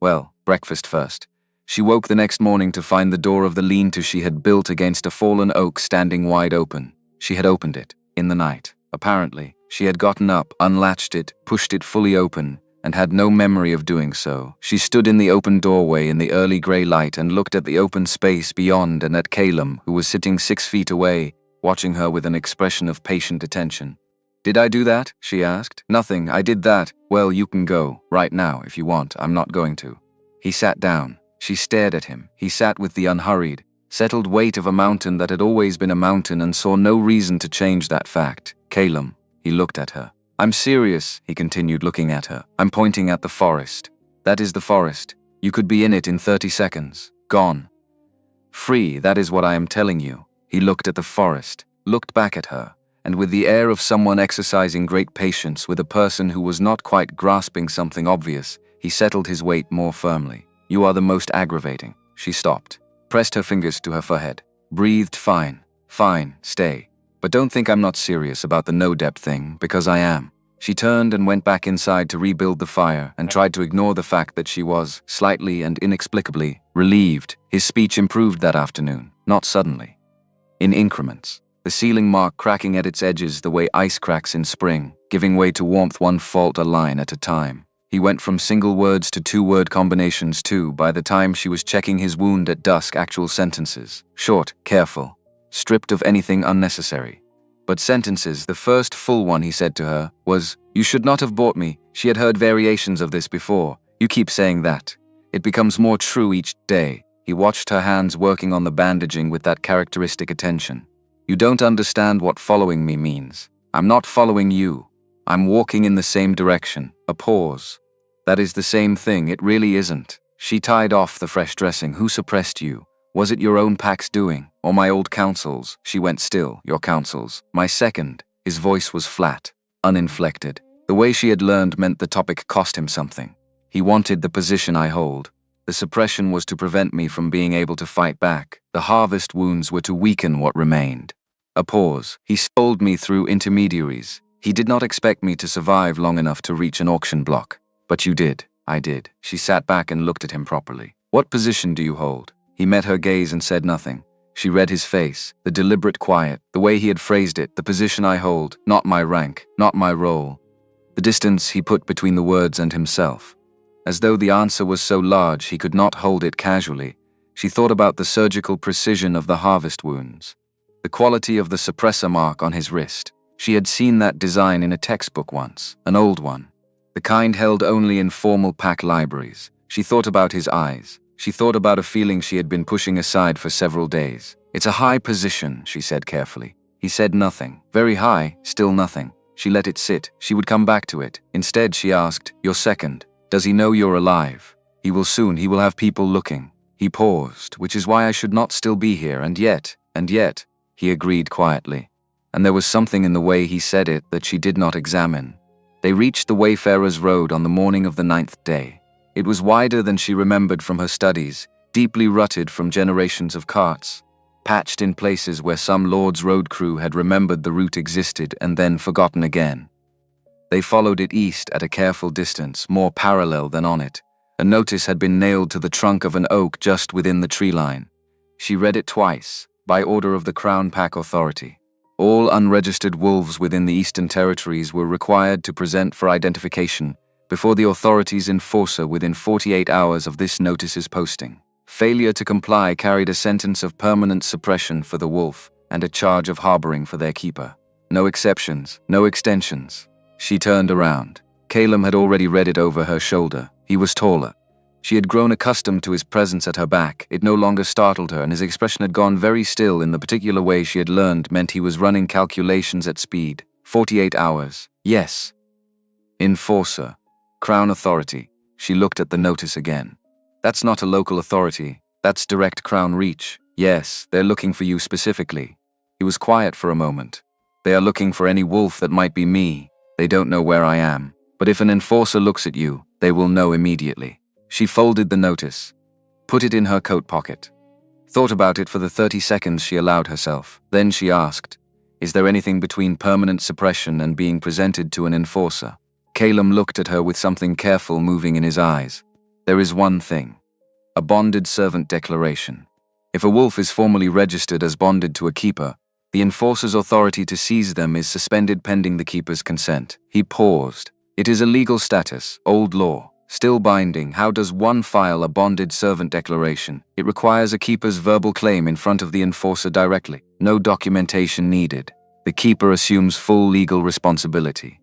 Well, breakfast first." She woke the next morning to find the door of the lean-to she had built against a fallen oak standing wide open. She had opened it, in the night. Apparently, she had gotten up, unlatched it, pushed it fully open, and had no memory of doing so. She stood in the open doorway in the early grey light and looked at the open space beyond and at Calum, who was sitting 6 feet away, watching her with an expression of patient attention. "Did I do that?" she asked. "Nothing, I did that." "Well, you can go, right now, if you want. I'm not going to." He sat down. She stared at him. He sat with the unhurried, settled weight of a mountain that had always been a mountain and saw no reason to change that fact. "Calum," he looked at her. "I'm serious," he continued, looking at her. "I'm pointing at the forest. That is the forest. You could be in it in 30 seconds. Gone. Free, that is what I am telling you." He looked at the forest, looked back at her, and with the air of someone exercising great patience with a person who was not quite grasping something obvious, he settled his weight more firmly. "You are the most aggravating." She stopped, pressed her fingers to her forehead, breathed. "Fine, fine, stay. But don't think I'm not serious about the no-debt thing, because I am. She turned and went back inside to rebuild the fire and tried to ignore the fact that she was, slightly and inexplicably, relieved. His speech improved that afternoon, not suddenly. In increments. The ceiling mark cracking at its edges the way ice cracks in spring, giving way to warmth one fault a line at a time. He went from single words to two-word combinations to, by the time she was checking his wound at dusk, actual sentences. Short, careful, stripped of anything unnecessary. But sentences. The first full one he said to her was, "You should not have bought me." She had heard variations of this before. "You keep saying that. It becomes more true each day." He watched her hands working on the bandaging with that characteristic attention. "You don't understand what following me means. I'm not following you. I'm walking in the same direction." A pause. "That is the same thing. It really isn't." She tied off the fresh dressing. "Who suppressed you? Was it your own pack's doing? Or my old counsel's?" She went still. "Your counsel's." "My second." His voice was flat, uninflected. The way she had learned meant the topic cost him something. "He wanted the position I hold. The suppression was to prevent me from being able to fight back. The harvest wounds were to weaken what remained." A pause. "He sold me through intermediaries. He did not expect me to survive long enough to reach an auction block. But you did." "I did." She sat back and looked at him properly. "What position do you hold?" He met her gaze and said nothing. She read his face, the deliberate quiet, the way he had phrased it. "The position I hold, not my rank, not my role." The distance he put between the words and himself. As though the answer was so large he could not hold it casually. She thought about the surgical precision of the harvest wounds. The quality of the suppressor mark on his wrist. She had seen that design in a textbook once, an old one. The kind held only in formal pack libraries. She thought about his eyes. She thought about a feeling she had been pushing aside for several days. "It's a high position," she said carefully. He said nothing. Very high, still nothing. She let it sit. She would come back to it. Instead, she asked, "Your second. Does he know you're alive?" "He will soon. He will have people looking." He paused, "Which is why I should not still be here. And yet, he agreed quietly. And there was something in the way he said it that she did not examine. They reached the Wayfarer's Road on the morning of the 9th day. It was wider than she remembered from her studies, deeply rutted from generations of carts, patched in places where some Lord's road crew had remembered the route existed and then forgotten again. They followed it east at a careful distance, more parallel than on it. A notice had been nailed to the trunk of an oak just within the tree line. She read it twice, by order of the Crown Pack Authority. All unregistered wolves within the Eastern Territories were required to present for identification before the authorities' enforcer within 48 hours of this notice's posting. Failure to comply carried a sentence of permanent suppression for the wolf and a charge of harboring for their keeper. No exceptions, no extensions. She turned around. Caleb had already read it over her shoulder. He was taller. She had grown accustomed to his presence at her back. It no longer startled her, and his expression had gone very still in the particular way she had learned meant he was running calculations at speed. 48 hours. Yes. Enforcer. Crown Authority. She looked at the notice again. That's not a local authority. That's direct Crown reach. Yes, they're looking for you specifically. He was quiet for a moment. They are looking for any wolf that might be me. They don't know where I am. But if an enforcer looks at you, they will know immediately. She folded the notice, put it in her coat pocket, thought about it for the 30 seconds she allowed herself. Then she asked, "Is there anything between permanent suppression and being presented to an enforcer?" Caleb looked at her with something careful moving in his eyes. "There is one thing. A bonded servant declaration. If a wolf is formally registered as bonded to a keeper, the enforcer's authority to seize them is suspended pending the keeper's consent." He paused. "It is a legal status, old law. Still binding. How does one file a bonded servant declaration? It requires a keeper's verbal claim in front of the enforcer directly. No documentation needed. The keeper assumes full legal responsibility."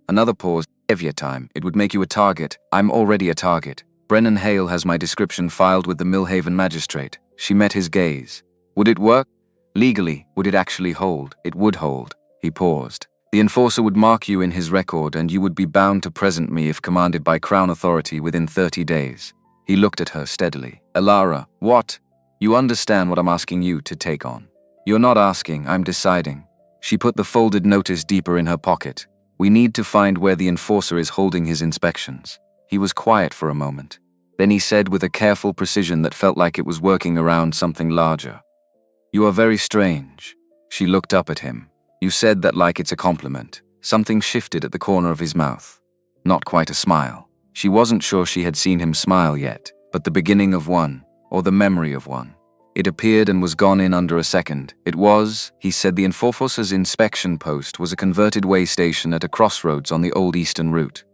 Another pause. "Heavier time. It would make you a target. I'm already a target. Brennan Hale has my description filed with the Millhaven magistrate." She met his gaze. "Would it work? Legally, would it actually hold?" "It would hold." He paused. "The enforcer would mark you in his record and you would be bound to present me if commanded by Crown Authority within 30 days. He looked at her steadily. "Alara, what? You understand what I'm asking you to take on?" "You're not asking, I'm deciding." She put the folded notice deeper in her pocket. "We need to find where the enforcer is holding his inspections." He was quiet for a moment. Then he said with a careful precision that felt like it was working around something larger, "You are very strange." She looked up at him. "You said that like it's a compliment. Something shifted at the corner of his mouth. Not quite a smile. She wasn't sure she had seen him smile yet, but the beginning of one, or the memory of one. It appeared and was gone in under a second. It was, he said, the enforcer's inspection post was a converted way station at a crossroads on the old eastern route.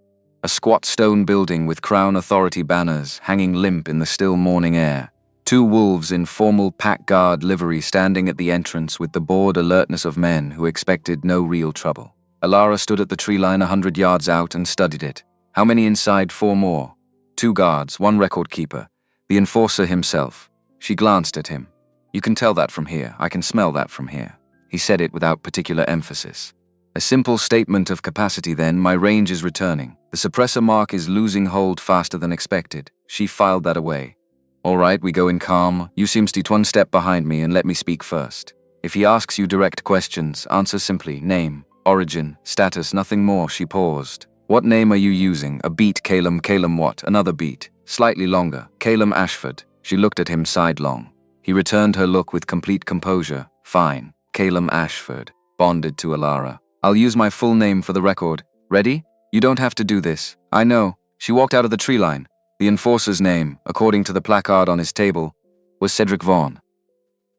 A squat stone building with Crown Authority banners hanging limp in the still morning air. 2 wolves in formal pack guard livery standing at the entrance with the bored alertness of men who expected no real trouble. Alara stood at the tree line 100 yards out and studied it. How many inside? 4 more. 2 guards, 1 record keeper. The enforcer himself. She glanced at him. You can tell that from here. I can smell that from here. He said it without particular emphasis. A simple statement of capacity then. My range is returning. The suppressor mark is losing hold faster than expected. She filed that away. All right, we go in calm. You seem to 1 step behind me and let me speak first. If he asks you direct questions, answer simply. Name, origin, status, nothing more. She paused. What name are you using? A beat. Calum. Calum what? Another beat. Slightly longer. Calum Ashford. She looked at him sidelong. He returned her look with complete composure. Fine. Calum Ashford. Bonded to Alara. I'll use my full name for the record. Ready? You don't have to do this. I know. She walked out of the tree line. The enforcer's name, according to the placard on his table, was Cedric Vaughn.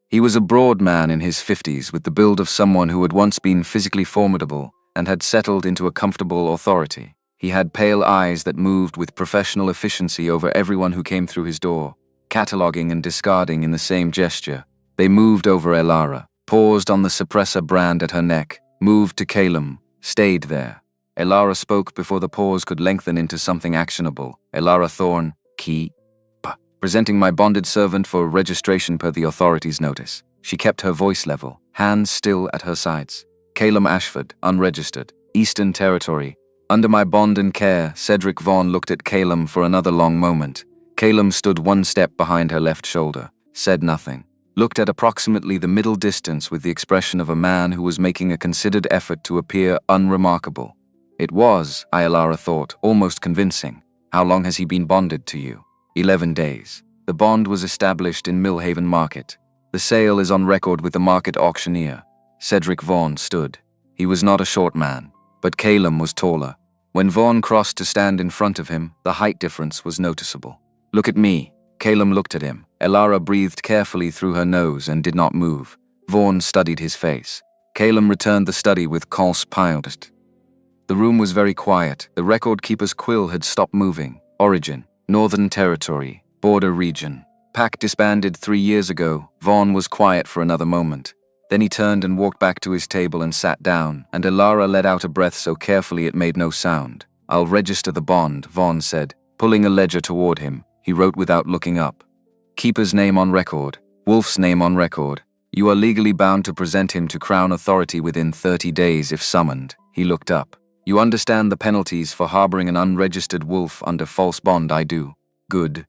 He was a broad man in his 50s with the build of someone who had once been physically formidable and had settled into a comfortable authority. He had pale eyes that moved with professional efficiency over everyone who came through his door, cataloging and discarding in the same gesture. They moved over Alara, paused on the suppressor brand at her neck, moved to Calum, stayed there. Alara spoke before the pause could lengthen into something actionable. Alara Thorne, key, presenting my bonded servant for registration per the authority's notice. She kept her voice level, hands still at her sides. Calum Ashford, unregistered, Eastern Territory. Under my bond and care, Cedric Vaughn looked at Calum for another long moment. Calum stood 1 step behind her left shoulder, said nothing, looked at approximately the middle distance with the expression of a man who was making a considered effort to appear unremarkable. It was, Alara thought, almost convincing. How long has he been bonded to you? 11 days. The bond was established in Millhaven Market. The sale is on record with the market auctioneer. Cedric Vaughn stood. He was not a short man, but Calum was taller. When Vaughn crossed to stand in front of him, the height difference was noticeable. Look at me. Calum looked at him. Alara breathed carefully through her nose and did not move. Vaughn studied his face. Calum returned the study with Cons Pilot. The room was very quiet. The record keeper's quill had stopped moving. Origin, Northern Territory, border region. Pack disbanded 3 years ago. Vaughn was quiet for another moment. Then he turned and walked back to his table and sat down, and Alara let out a breath so carefully it made no sound. I'll register the bond, Vaughn said, pulling a ledger toward him. He wrote without looking up. Keeper's name on record. Wolf's name on record. You are legally bound to present him to Crown Authority within 30 days if summoned. He looked up. You understand the penalties for harboring an unregistered wolf under false bond? I do. Good.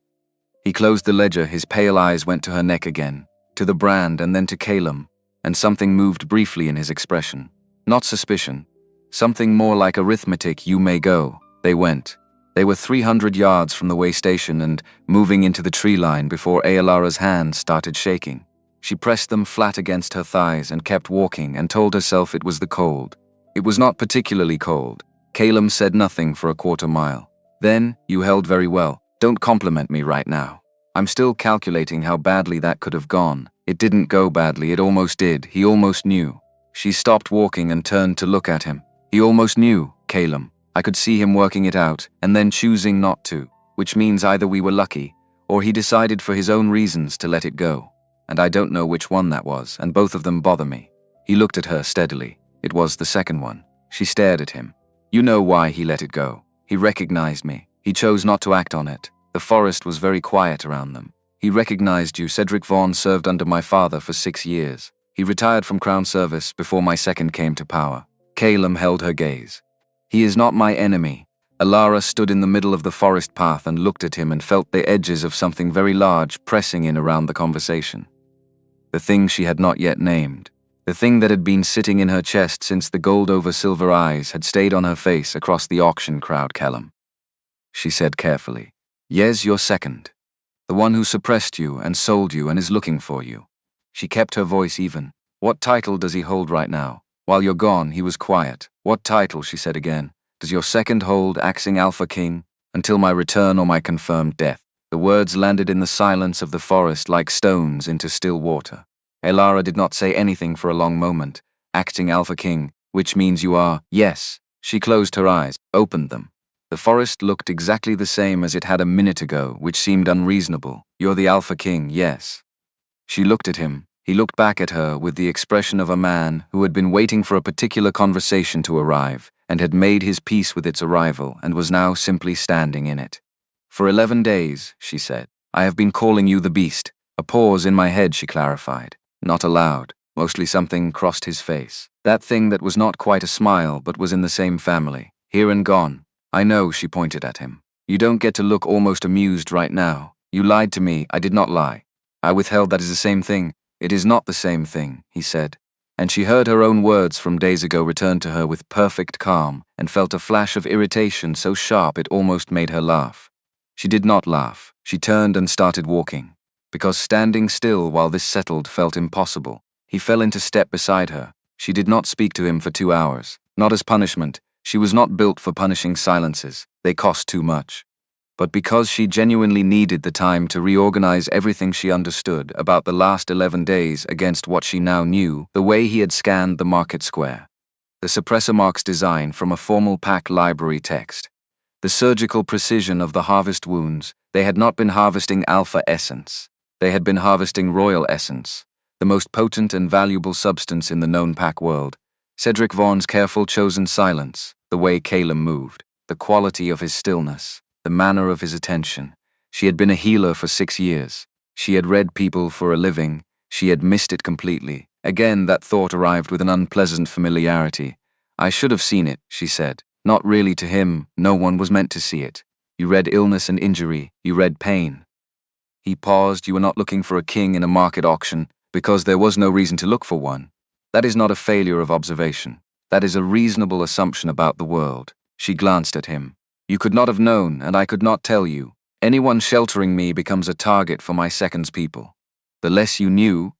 He closed the ledger. His pale eyes went to her neck again, to the brand and then to Calum, and something moved briefly in his expression. Not suspicion. Something more like arithmetic. You may go. They went. They were 300 yards from the way station and moving into the tree line before Alara's hands started shaking. She pressed them flat against her thighs and kept walking and told herself it was the cold. It was not particularly cold. Calum said nothing for a quarter mile. Then, you held very well. Don't compliment me right now. I'm still calculating how badly that could have gone. It didn't go badly, it almost did. He almost knew. She stopped walking and turned to look at him. He almost knew, Calum. I could see him working it out, and then choosing not to, which means either we were lucky, or he decided for his own reasons to let it go. And I don't know which one that was, and both of them bother me. He looked at her steadily. It was the second one. She stared at him. You know why he let it go. He recognized me. He chose not to act on it. The forest was very quiet around them. He recognized you. Cedric Vaughn served under my father for 6 years. He retired from Crown service before my second came to power. Calum held her gaze. He is not my enemy. Alara stood in the middle of the forest path and looked at him and felt the edges of something very large pressing in around the conversation. The thing she had not yet named. The thing that had been sitting in her chest since the gold over silver eyes had stayed on her face across the auction crowd. Calum, she said carefully. Yes, your second. The one who suppressed you and sold you and is looking for you. She kept her voice even. What title does he hold right now? While you're gone, he was quiet. What title, she said again. Does your second hold, acting Alpha King? Until my return or my confirmed death. The words landed in the silence of the forest like stones into still water. Elara did not say anything for a long moment. Acting Alpha King, which means you are, yes. She closed her eyes, opened them. The forest looked exactly the same as it had a minute ago, which seemed unreasonable. You're the Alpha King, yes. She looked at him. He looked back at her with the expression of a man who had been waiting for a particular conversation to arrive, and had made his peace with its arrival, and was now simply standing in it. For 11 days, she said, I have been calling you the beast. A pause in my head, she clarified. Not aloud. Mostly something crossed his face. That thing that was not quite a smile, but was in the same family. Here and gone. I know, she pointed at him. You don't get to look almost amused right now. You lied to me, I did not lie. I withheld that is the same thing. It is not the same thing, he said. And she heard her own words from days ago return to her with perfect calm, and felt a flash of irritation so sharp it almost made her laugh. She did not laugh. She turned and started walking. Because standing still while this settled felt impossible. He fell into step beside her. She did not speak to him for 2 hours. Not as punishment. She was not built for punishing silences. They cost too much. But because she genuinely needed the time to reorganize everything she understood about the last 11 days against what she now knew, the way he had scanned the market square. The suppressor mark's design from a formal pack library text. The surgical precision of the harvest wounds. They had not been harvesting alpha essence. They had been harvesting royal essence, the most potent and valuable substance in the known pack world. Cedric Vaughn's careful chosen silence, the way Caleb moved, the quality of his stillness, the manner of his attention. She had been a healer for 6 years. She had read people for a living. She had missed it completely. Again, that thought arrived with an unpleasant familiarity. I should have seen it, she said. Not really to him, no one was meant to see it. You read illness and injury, you read pain. He paused. You were not looking for a king in a market auction, because there was no reason to look for one. That is not a failure of observation. That is a reasonable assumption about the world. She glanced at him. You could not have known, and I could not tell you. Anyone sheltering me becomes a target for my second's people. The less you knew,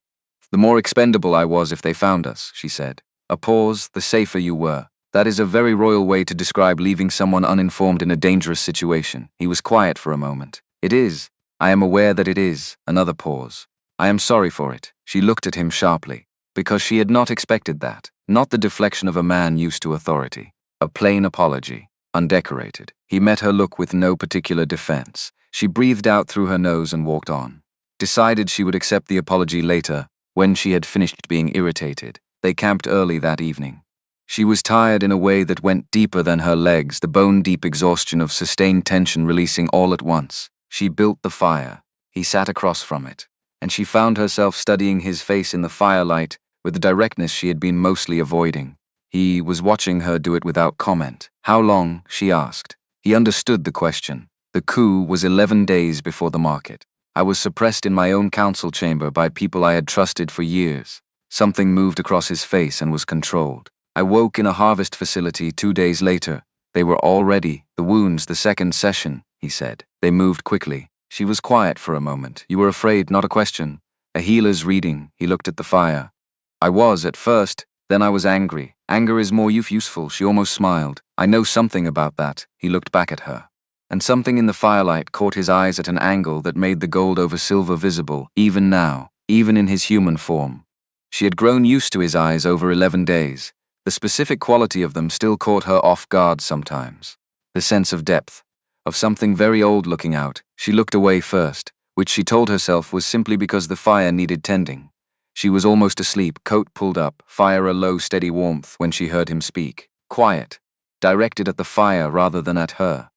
the more expendable I was if they found us, she said. A pause, the safer you were. That is a very royal way to describe leaving someone uninformed in a dangerous situation. He was quiet for a moment. It is. I am aware that it is. Another pause. I am sorry for it. She looked at him sharply, because she had not expected that. Not the deflection of a man used to authority. A plain apology. Undecorated. He met her look with no particular defense. She breathed out through her nose and walked on. Decided she would accept the apology later, when she had finished being irritated. They camped early that evening. She was tired in a way that went deeper than her legs, the bone-deep exhaustion of sustained tension releasing all at once. She built the fire. He sat across from it. And she found herself studying his face in the firelight with the directness she had been mostly avoiding. He was watching her do it without comment. How long? She asked. He understood the question. The coup was 11 days before the market. I was suppressed in my own council chamber by people I had trusted for years. Something moved across his face and was controlled. I woke in a harvest facility 2 days later. They were all ready. The wounds, the second session, he said. They moved quickly. She was quiet for a moment. You were afraid, not a question. A healer's reading. He looked at the fire. I was, at first. Then I was angry. Anger is more useful. She almost smiled. I know something about that. He looked back at her. And something in the firelight caught his eyes at an angle that made the gold over silver visible, even now, even in his human form. She had grown used to his eyes over 11 days. The specific quality of them still caught her off guard sometimes. The sense of depth, of something very old looking out. She looked away first, which she told herself was simply because the fire needed tending. She was almost asleep, coat pulled up, fire a low steady warmth when she heard him speak. Quiet, directed at the fire rather than at her.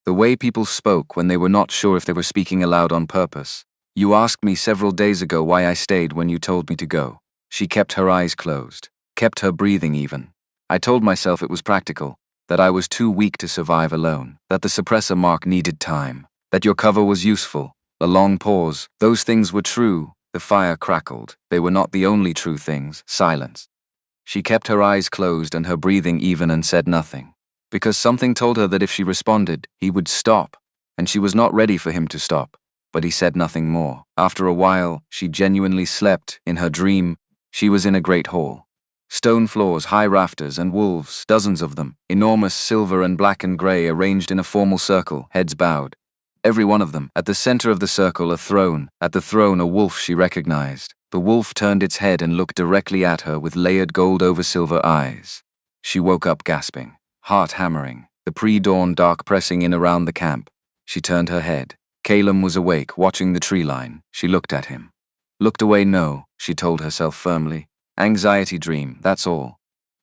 The way people spoke when they were not sure if they were speaking aloud on purpose. You asked me several days ago why I stayed when you told me to go. She kept her eyes closed, kept her breathing even. I told myself it was practical, that I was too weak to survive alone, that the suppressor mark needed time, that your cover was useful. A long pause. Those things were true. The fire crackled. They were not the only true things. Silence. She kept her eyes closed and her breathing even and said nothing. Because something told her that if she responded, he would stop. And she was not ready for him to stop. But he said nothing more. After a while, she genuinely slept. In her dream, she was in a great hall. Stone floors, high rafters, and wolves, dozens of them, enormous silver and black and grey, arranged in a formal circle, heads bowed. Every one of them. At the center of the circle, a throne. At the throne, a wolf she recognized. The wolf turned its head and looked directly at her with layered gold over silver eyes. She woke up gasping, heart hammering, the pre-dawn dark pressing in around the camp. She turned her head. Calum was awake, watching the tree line. She looked at him. Looked away, no, she told herself firmly. Anxiety dream, that's all.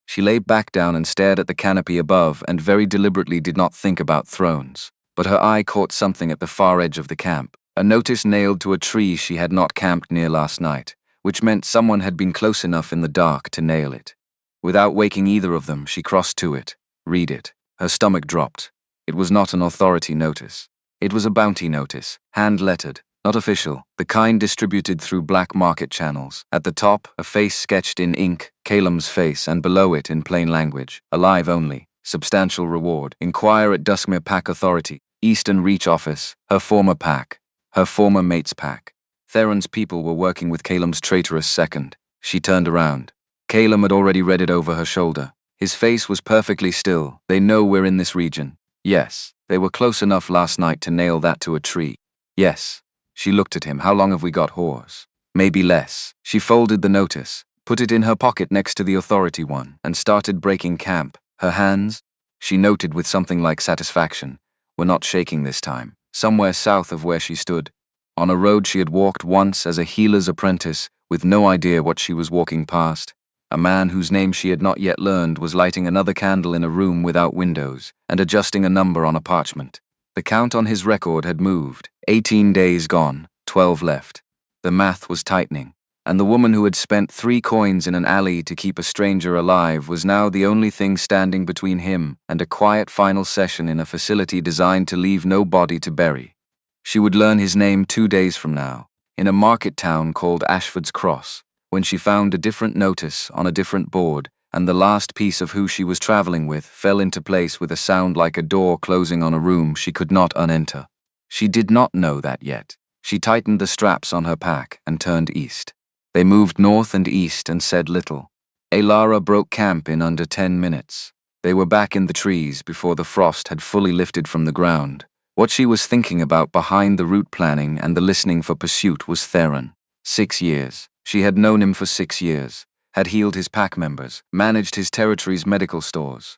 She lay back down and stared at the canopy above and very deliberately did not think about thrones. But her eye caught something at the far edge of the camp, a notice nailed to a tree she had not camped near last night, which meant someone had been close enough in the dark to nail it. Without waking either of them, she crossed to it. Read it. Her stomach dropped. It was not an authority notice. It was a bounty notice, hand-lettered, not official, the kind distributed through black market channels. At the top, a face sketched in ink, Calum's face, and below it in plain language, alive only, substantial reward. Inquire at Duskmere Pack Authority, Eastern Reach Office, her former pack, her former mate's pack. Theron's people were working with Calum's traitorous second. She turned around. Calum had already read it over her shoulder. His face was perfectly still. They know we're in this region. Yes, they were close enough last night to nail that to a tree. Yes. She looked at him. How long have we got, whores? Maybe less. She folded the notice, put it in her pocket next to the authority one, and started breaking camp. Her hands, she noted with something like satisfaction, were not shaking this time. Somewhere south of where she stood, on a road she had walked once as a healer's apprentice, with no idea what she was walking past, a man whose name she had not yet learned was lighting another candle in a room without windows and adjusting a number on a parchment. The count on his record had moved. 18 days gone, 12 left. The math was tightening, and the woman who had spent 3 coins in an alley to keep a stranger alive was now the only thing standing between him and a quiet final session in a facility designed to leave no body to bury. She would learn his name 2 days from now, in a market town called Ashford's Cross, when she found a different notice on a different board, and the last piece of who she was traveling with fell into place with a sound like a door closing on a room she could not unenter. She did not know that yet. She tightened the straps on her pack and turned east. They moved north and east and said little. Alara broke camp in under 10 minutes. They were back in the trees before the frost had fully lifted from the ground. What she was thinking about behind the route planning and the listening for pursuit was Theron. 6 years. She had known him for 6 years, had healed his pack members, managed his territory's medical stores,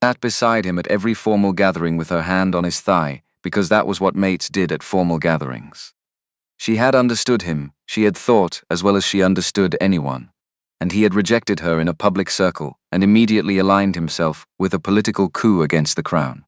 sat beside him at every formal gathering with her hand on his thigh, because that was what mates did at formal gatherings. She had understood him, she had thought, as well as she understood anyone, and he had rejected her in a public circle and immediately aligned himself with a political coup against the crown.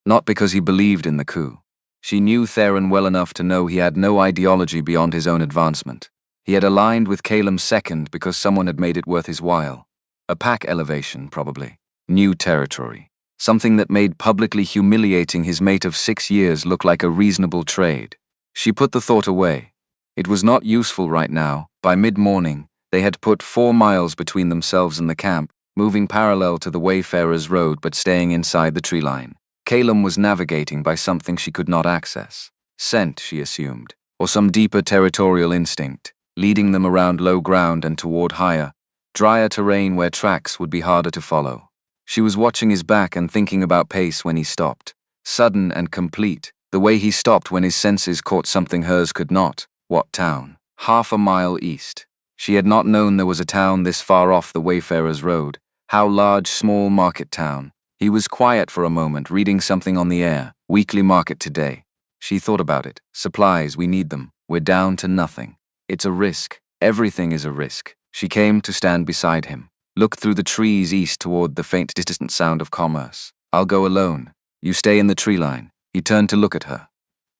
Not because he believed in the coup. She knew Theron well enough to know he had no ideology beyond his own advancement. He had aligned with Calum's second because someone had made it worth his while. A pack elevation, probably. New territory. Something that made publicly humiliating his mate of 6 years look like a reasonable trade. She put the thought away. It was not useful right now. By mid-morning, they had put 4 miles between themselves and the camp, moving parallel to the Wayfarer's Road but staying inside the tree line. Calum was navigating by something she could not access. Scent, she assumed, or some deeper territorial instinct, leading them around low ground and toward higher, drier terrain where tracks would be harder to follow. She was watching his back and thinking about pace when he stopped. Sudden and complete, the way he stopped when his senses caught something hers could not. What town? Half a mile east. She had not known there was a town this far off the Wayfarer's Road. How large, small market town. He was quiet for a moment, reading something on the air. Weekly market today. She thought about it. Supplies, we need them. We're down to nothing. It's a risk. Everything is a risk. She came to stand beside him. Looked through the trees east toward the faint distant sound of commerce. I'll go alone. You stay in the tree line. He turned to look at her.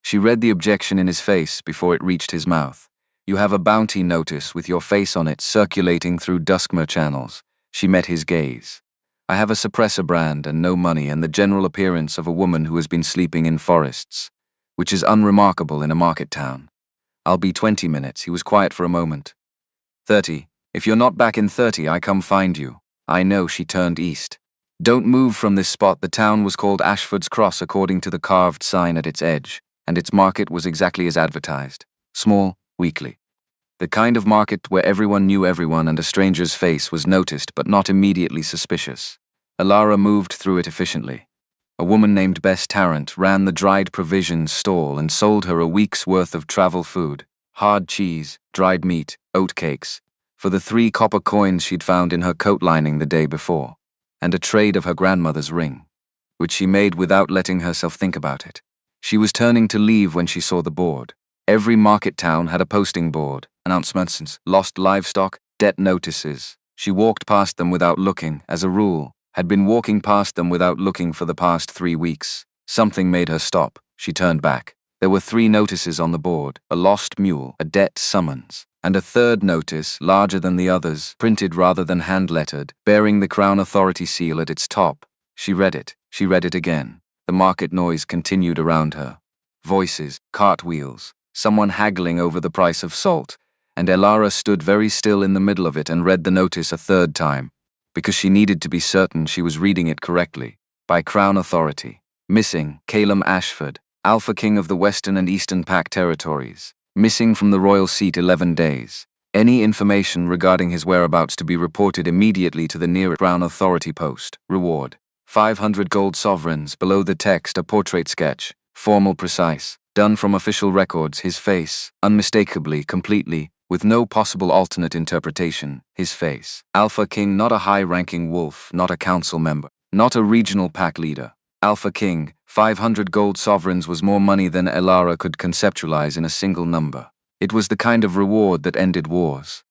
She read the objection in his face before it reached his mouth. You have a bounty notice with your face on it circulating through Duskmere channels. She met his gaze. I have a suppressor brand and no money and the general appearance of a woman who has been sleeping in forests, which is unremarkable in a market town. I'll be 20 minutes. He was quiet for a moment. 30. If you're not back in 30, I come find you. I know. She turned east. Don't move from this spot. The town was called Ashford's Cross according to the carved sign at its edge, and its market was exactly as advertised. Small, weekly. The kind of market where everyone knew everyone and a stranger's face was noticed but not immediately suspicious. Elara moved through it efficiently. A woman named Bess Tarrant ran the dried provisions stall and sold her a week's worth of travel food, hard cheese, dried meat, oatcakes, for the 3 copper coins she'd found in her coat lining the day before, and a trade of her grandmother's ring, which she made without letting herself think about it. She was turning to leave when she saw the board. Every market town had a posting board, announcements, lost livestock, debt notices. She walked past them without looking, as a rule, had been walking past them without looking for the past 3 weeks. Something made her stop. She turned back. There were 3 notices on the board: a lost mule, a debt summons, and a third notice, larger than the others, printed rather than hand-lettered, bearing the Crown Authority seal at its top. She read it. She read it again. The market noise continued around her. Voices, cartwheels, someone haggling over the price of salt, and Elara stood very still in the middle of it and read the notice a 3rd time, because she needed to be certain she was reading it correctly. By Crown Authority. Missing, Calum Ashford, Alpha King of the Western and Eastern Pac Territories. Missing from the royal seat 11 days. Any information regarding his whereabouts to be reported immediately to the nearest Crown Authority post. Reward: 500 gold sovereigns. Below the text, a portrait sketch, formal, precise, done from official records. His face, unmistakably, completely, with no possible alternate interpretation. His face. Alpha King, not a high-ranking wolf, not a council member, not a regional pack leader. Alpha King, 500 gold sovereigns was more money than Elara could conceptualize in a single number. It was the kind of reward that ended wars.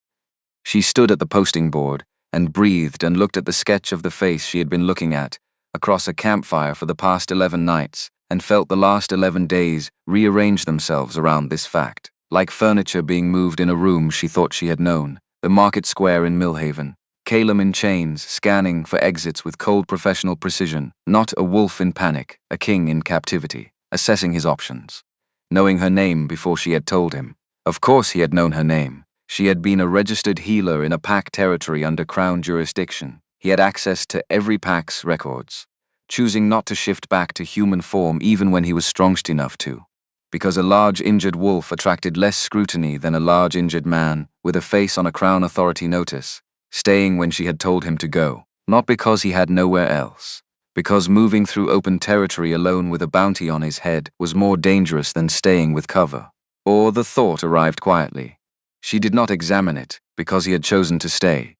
She stood at the posting board and breathed and looked at the sketch of the face she had been looking at across a campfire for the past 11 nights, and felt the last 11 days rearrange themselves around this fact, like furniture being moved in a room she thought she had known. The market square in Millhaven. Calum in chains, scanning for exits with cold professional precision, not a wolf in panic, a king in captivity, assessing his options. Knowing her name before she had told him. Of course he had known her name. She had been a registered healer in a pack territory under Crown jurisdiction. He had access to every pack's records, choosing not to shift back to human form even when he was strong enough to. Because a large injured wolf attracted less scrutiny than a large injured man with a face on a Crown Authority notice, staying when she had told him to go, not because he had nowhere else, because moving through open territory alone with a bounty on his head was more dangerous than staying with cover. Or the thought arrived quietly. She did not examine it, because he had chosen to stay.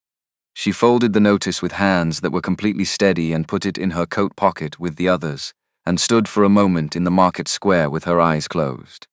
She folded the notice with hands that were completely steady and put it in her coat pocket with the others, and stood for a moment in the market square with her eyes closed.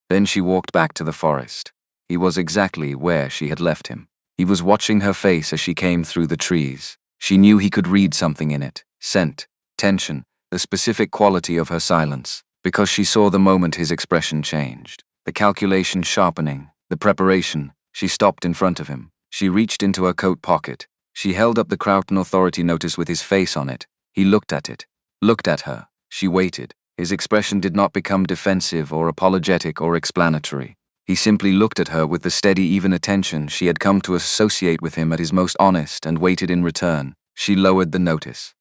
Then she walked back to the forest. He was exactly where she had left him. He was watching her face as she came through the trees. She knew he could read something in it: scent, tension, the specific quality of her silence, because she saw the moment his expression changed. The calculation sharpening, the preparation. She stopped in front of him. She reached into her coat pocket. She held up the Crown Authority notice with his face on it. He looked at it, looked at her. She waited. His expression did not become defensive or apologetic or explanatory. He simply looked at her with the steady, even attention she had come to associate with him at his most honest, and waited in return. She lowered the notice.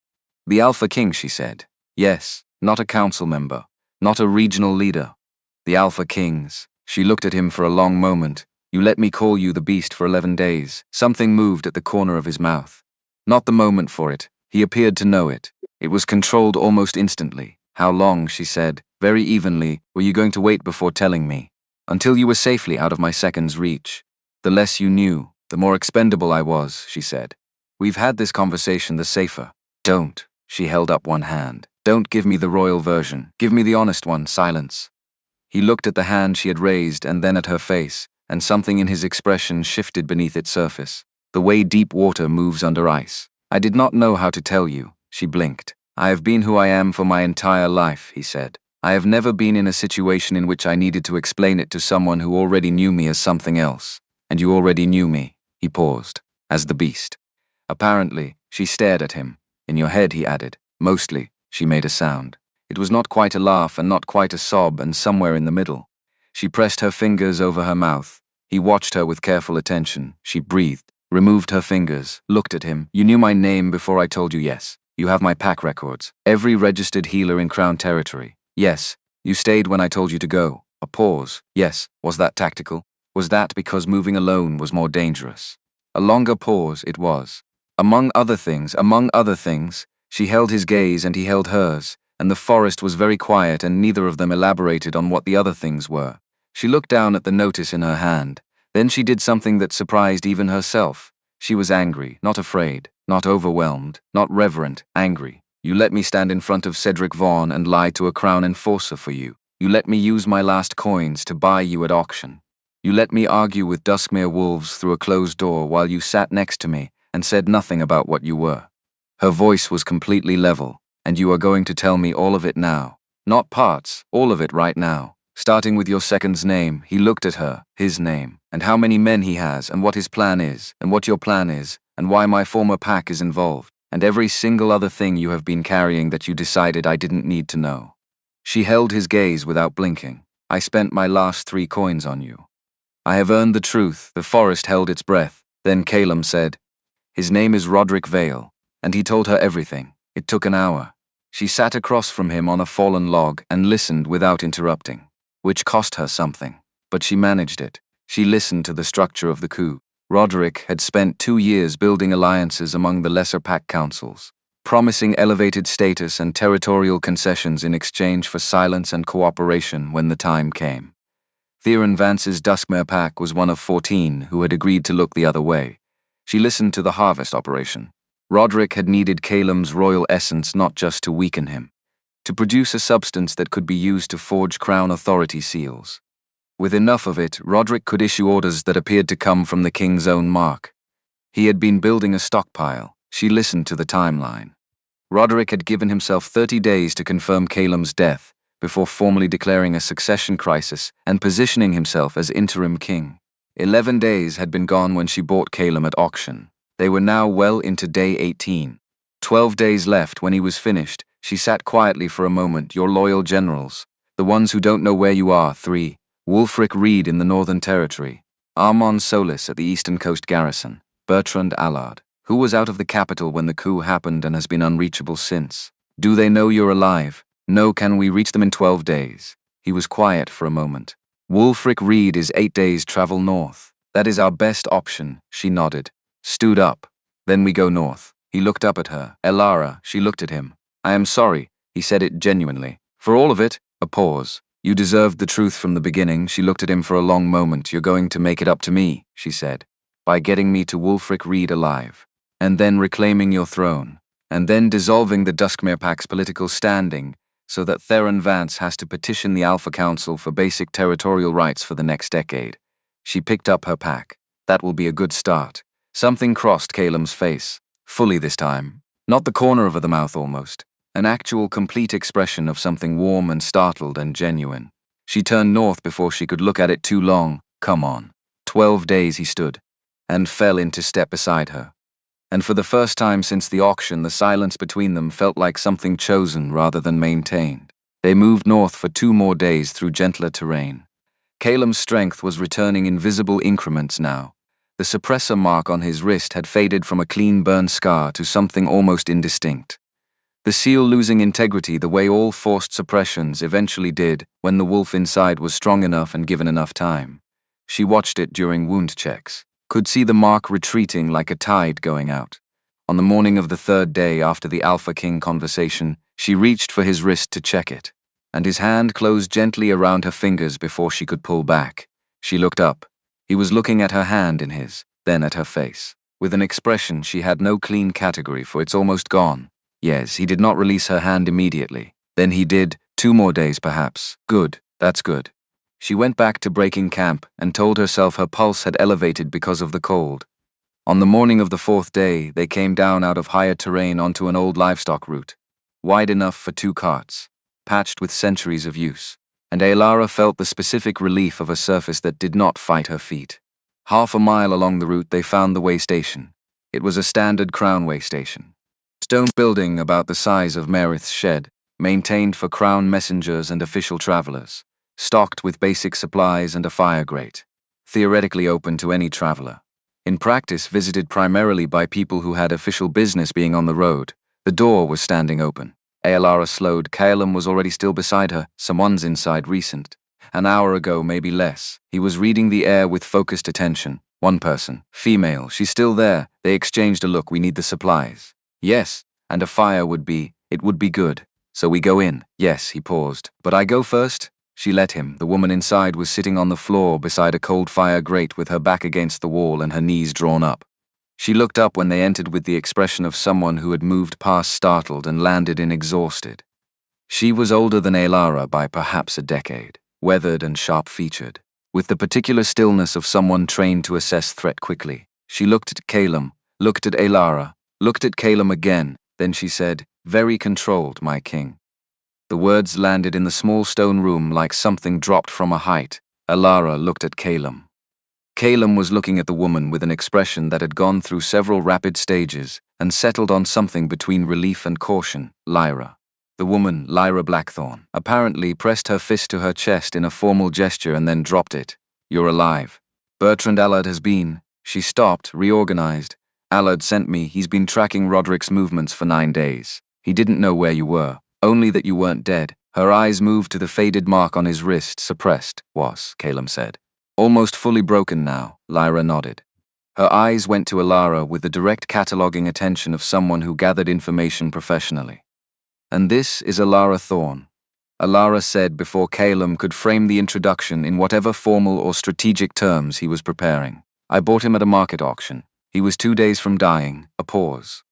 The Alpha King, she said. Yes, not a council member, not a regional leader. The Alpha Kings. She looked at him for a long moment. You let me call you the beast for 11 days. Something moved at the corner of his mouth. Not the moment for it. He appeared to know it. It was controlled almost instantly. How long, she said, very evenly, were you going to wait before telling me? Until you were safely out of my second's reach. The less you knew, the more expendable I was, she said. We've had this conversation, the safer. Don't. She held up one hand. Don't give me the royal version. Give me the honest one. Silence. He looked at the hand she had raised and then at her face, and something in his expression shifted beneath its surface. The way deep water moves under ice. I did not know how to tell you. She blinked. I have been who I am for my entire life, he said. I have never been in a situation in which I needed to explain it to someone who already knew me as something else. And you already knew me, he paused, as the beast. Apparently, she stared at him. In your head, he added. Mostly, she made a sound. It was not quite a laugh and not quite a sob, and somewhere in the middle. She pressed her fingers over her mouth. He watched her with careful attention. She breathed, removed her fingers, looked at him. You knew my name before I told you. Yes. You have my pack records. Every registered healer in Crown territory. Yes. You stayed when I told you to go. A pause. Yes. Was that tactical? Was that because moving alone was more dangerous? A longer pause it was. Among other things, she held his gaze and he held hers, and the forest was very quiet and neither of them elaborated on what the other things were. She looked down at the notice in her hand. Then she did something that surprised even herself. She was angry, not afraid, not overwhelmed, not reverent, angry. You let me stand in front of Cedric Vaughn and lie to a crown enforcer for you. You let me use my last coins to buy you at auction. You let me argue with Duskmere wolves through a closed door while you sat next to me and said nothing about what you were. Her voice was completely level, and you are going to tell me all of it now. Not parts, all of it right now. Starting with your second's name, he looked at her, his name, and how many men he has, and what his plan is, and what your plan is, and why my former pack is involved, and every single other thing you have been carrying that you decided I didn't need to know. She held his gaze without blinking. I spent my last 3 coins on you. I have earned the truth. The forest held its breath. Then Calum said, his name is Roderick Vale, and he told her everything. It took an hour. She sat across from him on a fallen log and listened without interrupting, which cost her something. But she managed it. She listened to the structure of the coup. Roderick had spent 2 years building alliances among the lesser pack councils, promising elevated status and territorial concessions in exchange for silence and cooperation when the time came. Theron Vance's Duskmere pack was one of 14 who had agreed to look the other way. She listened to the harvest operation. Roderick had needed Calum's royal essence not just to weaken him, to produce a substance that could be used to forge crown authority seals. With enough of it, Roderick could issue orders that appeared to come from the king's own mark. He had been building a stockpile. She listened to the timeline. Roderick had given himself 30 days to confirm Calum's death before formally declaring a succession crisis and positioning himself as interim king. 11 days had been gone when she bought Calum at auction. They were now well into day 18. 12 days left when he was finished. She sat quietly for a moment. Your loyal generals, the ones who don't know where you are, 3. Wulfric Reed in the Northern Territory, Armand Solis at the Eastern Coast Garrison, Bertrand Allard, who was out of the capital when the coup happened and has been unreachable since. Do they know you're alive? No, can we reach them in 12 days? He was quiet for a moment. Wulfric Reed is 8 days travel north. That is our best option, she nodded. Stood up. Then we go north. He looked up at her. Elara, she looked at him. I am sorry, he said it genuinely. For all of it, a pause. You deserved the truth from the beginning. She looked at him for a long moment. You're going to make it up to me, she said, by getting me to Wulfric Reed alive, and then reclaiming your throne, and then dissolving the Duskmere Pack's political standing so that Theron Vance has to petition the Alpha Council for basic territorial rights for the next decade. She picked up her pack. That will be a good start. Something crossed Calum's face, fully this time, not the corner of the mouth almost. An actual complete expression of something warm and startled and genuine. She turned north before she could look at it too long. Come on. 12 days he stood, and fell into step beside her. And for the first time since the auction, the silence between them felt like something chosen rather than maintained. They moved north for 2 more days through gentler terrain. Calum's strength was returning in visible increments now. The suppressor mark on his wrist had faded from a clean burn scar to something almost indistinct. The seal losing integrity the way all forced suppressions eventually did when the wolf inside was strong enough and given enough time. She watched it during wound checks, could see the mark retreating like a tide going out. On the morning of the 3rd day after the Alpha King conversation, she reached for his wrist to check it, and his hand closed gently around her fingers before she could pull back. She looked up. He was looking at her hand in his, then at her face, with an expression she had no clean category for. It's almost gone. Yes, he did not release her hand immediately. Then he did, 2 more days perhaps. Good, that's good. She went back to breaking camp and told herself her pulse had elevated because of the cold. On the morning of the 4th day, they came down out of higher terrain onto an old livestock route, wide enough for 2 carts, patched with centuries of use, and Elara felt the specific relief of a surface that did not fight her feet. Half a mile along the route they found the way station. It was a standard crown way station. Stone building about the size of Meredith's shed, maintained for crown messengers and official travelers, stocked with basic supplies and a fire grate, theoretically open to any traveler. In practice, visited primarily by people who had official business being on the road. The door was standing open. Elara slowed. Calum was already still beside her. Someone's inside recent. An hour ago, maybe less. He was reading the air with focused attention. One person. Female. She's still there. They exchanged a look. We need the supplies. Yes. And a fire it would be good. So we go in. Yes, he paused. But I go first? She let him. The woman inside was sitting on the floor beside a cold fire grate with her back against the wall and her knees drawn up. She looked up when they entered with the expression of someone who had moved past startled and landed in exhausted. She was older than Alara by perhaps a decade, weathered and sharp-featured, with the particular stillness of someone trained to assess threat quickly. She looked at Calum, looked at Alara, looked at Calum again, then she said, "Very controlled, my king." The words landed in the small stone room like something dropped from a height. Alara looked at Calum. Calum was looking at the woman with an expression that had gone through several rapid stages and settled on something between relief and caution. Lyra. The woman, Lyra Blackthorn, apparently pressed her fist to her chest in a formal gesture and then dropped it. "You're alive. Bertrand Allard has been." She stopped, reorganized. "Allard sent me. He's been tracking Roderick's movements for 9 days. He didn't know where you were, only that you weren't dead." Her eyes moved to the faded mark on his wrist. "Suppressed, Calum said. "Almost fully broken now," Lyra nodded. Her eyes went to Alara with the direct cataloging attention of someone who gathered information professionally. "And this is Alara Thorne," Alara said before Calum could frame the introduction in whatever formal or strategic terms he was preparing. "I bought him at a market auction. He was 2 days from dying." A pause.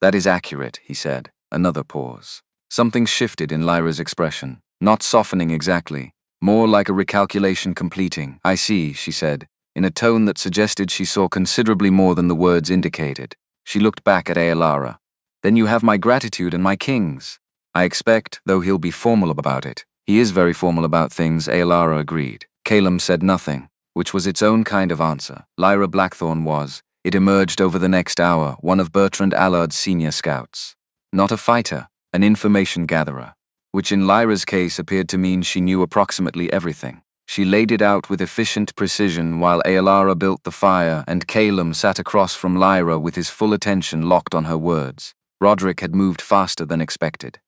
"That is accurate," he said. Another pause. Something shifted in Lyra's expression, not softening exactly, more like a recalculation completing. "I see," she said, in a tone that suggested she saw considerably more than the words indicated. She looked back at Alara. "Then you have my gratitude and my king's." "I expect, though he'll be formal about it." "He is very formal about things," Alara agreed. Calum said nothing, which was its own kind of answer. Lyra Blackthorn was, it emerged over the next hour, one of Bertrand Allard's senior scouts. Not a fighter, an information gatherer, which in Lyra's case appeared to mean she knew approximately everything. She laid it out with efficient precision while Alara built the fire and Calum sat across from Lyra with his full attention locked on her words. Roderick had moved faster than expected.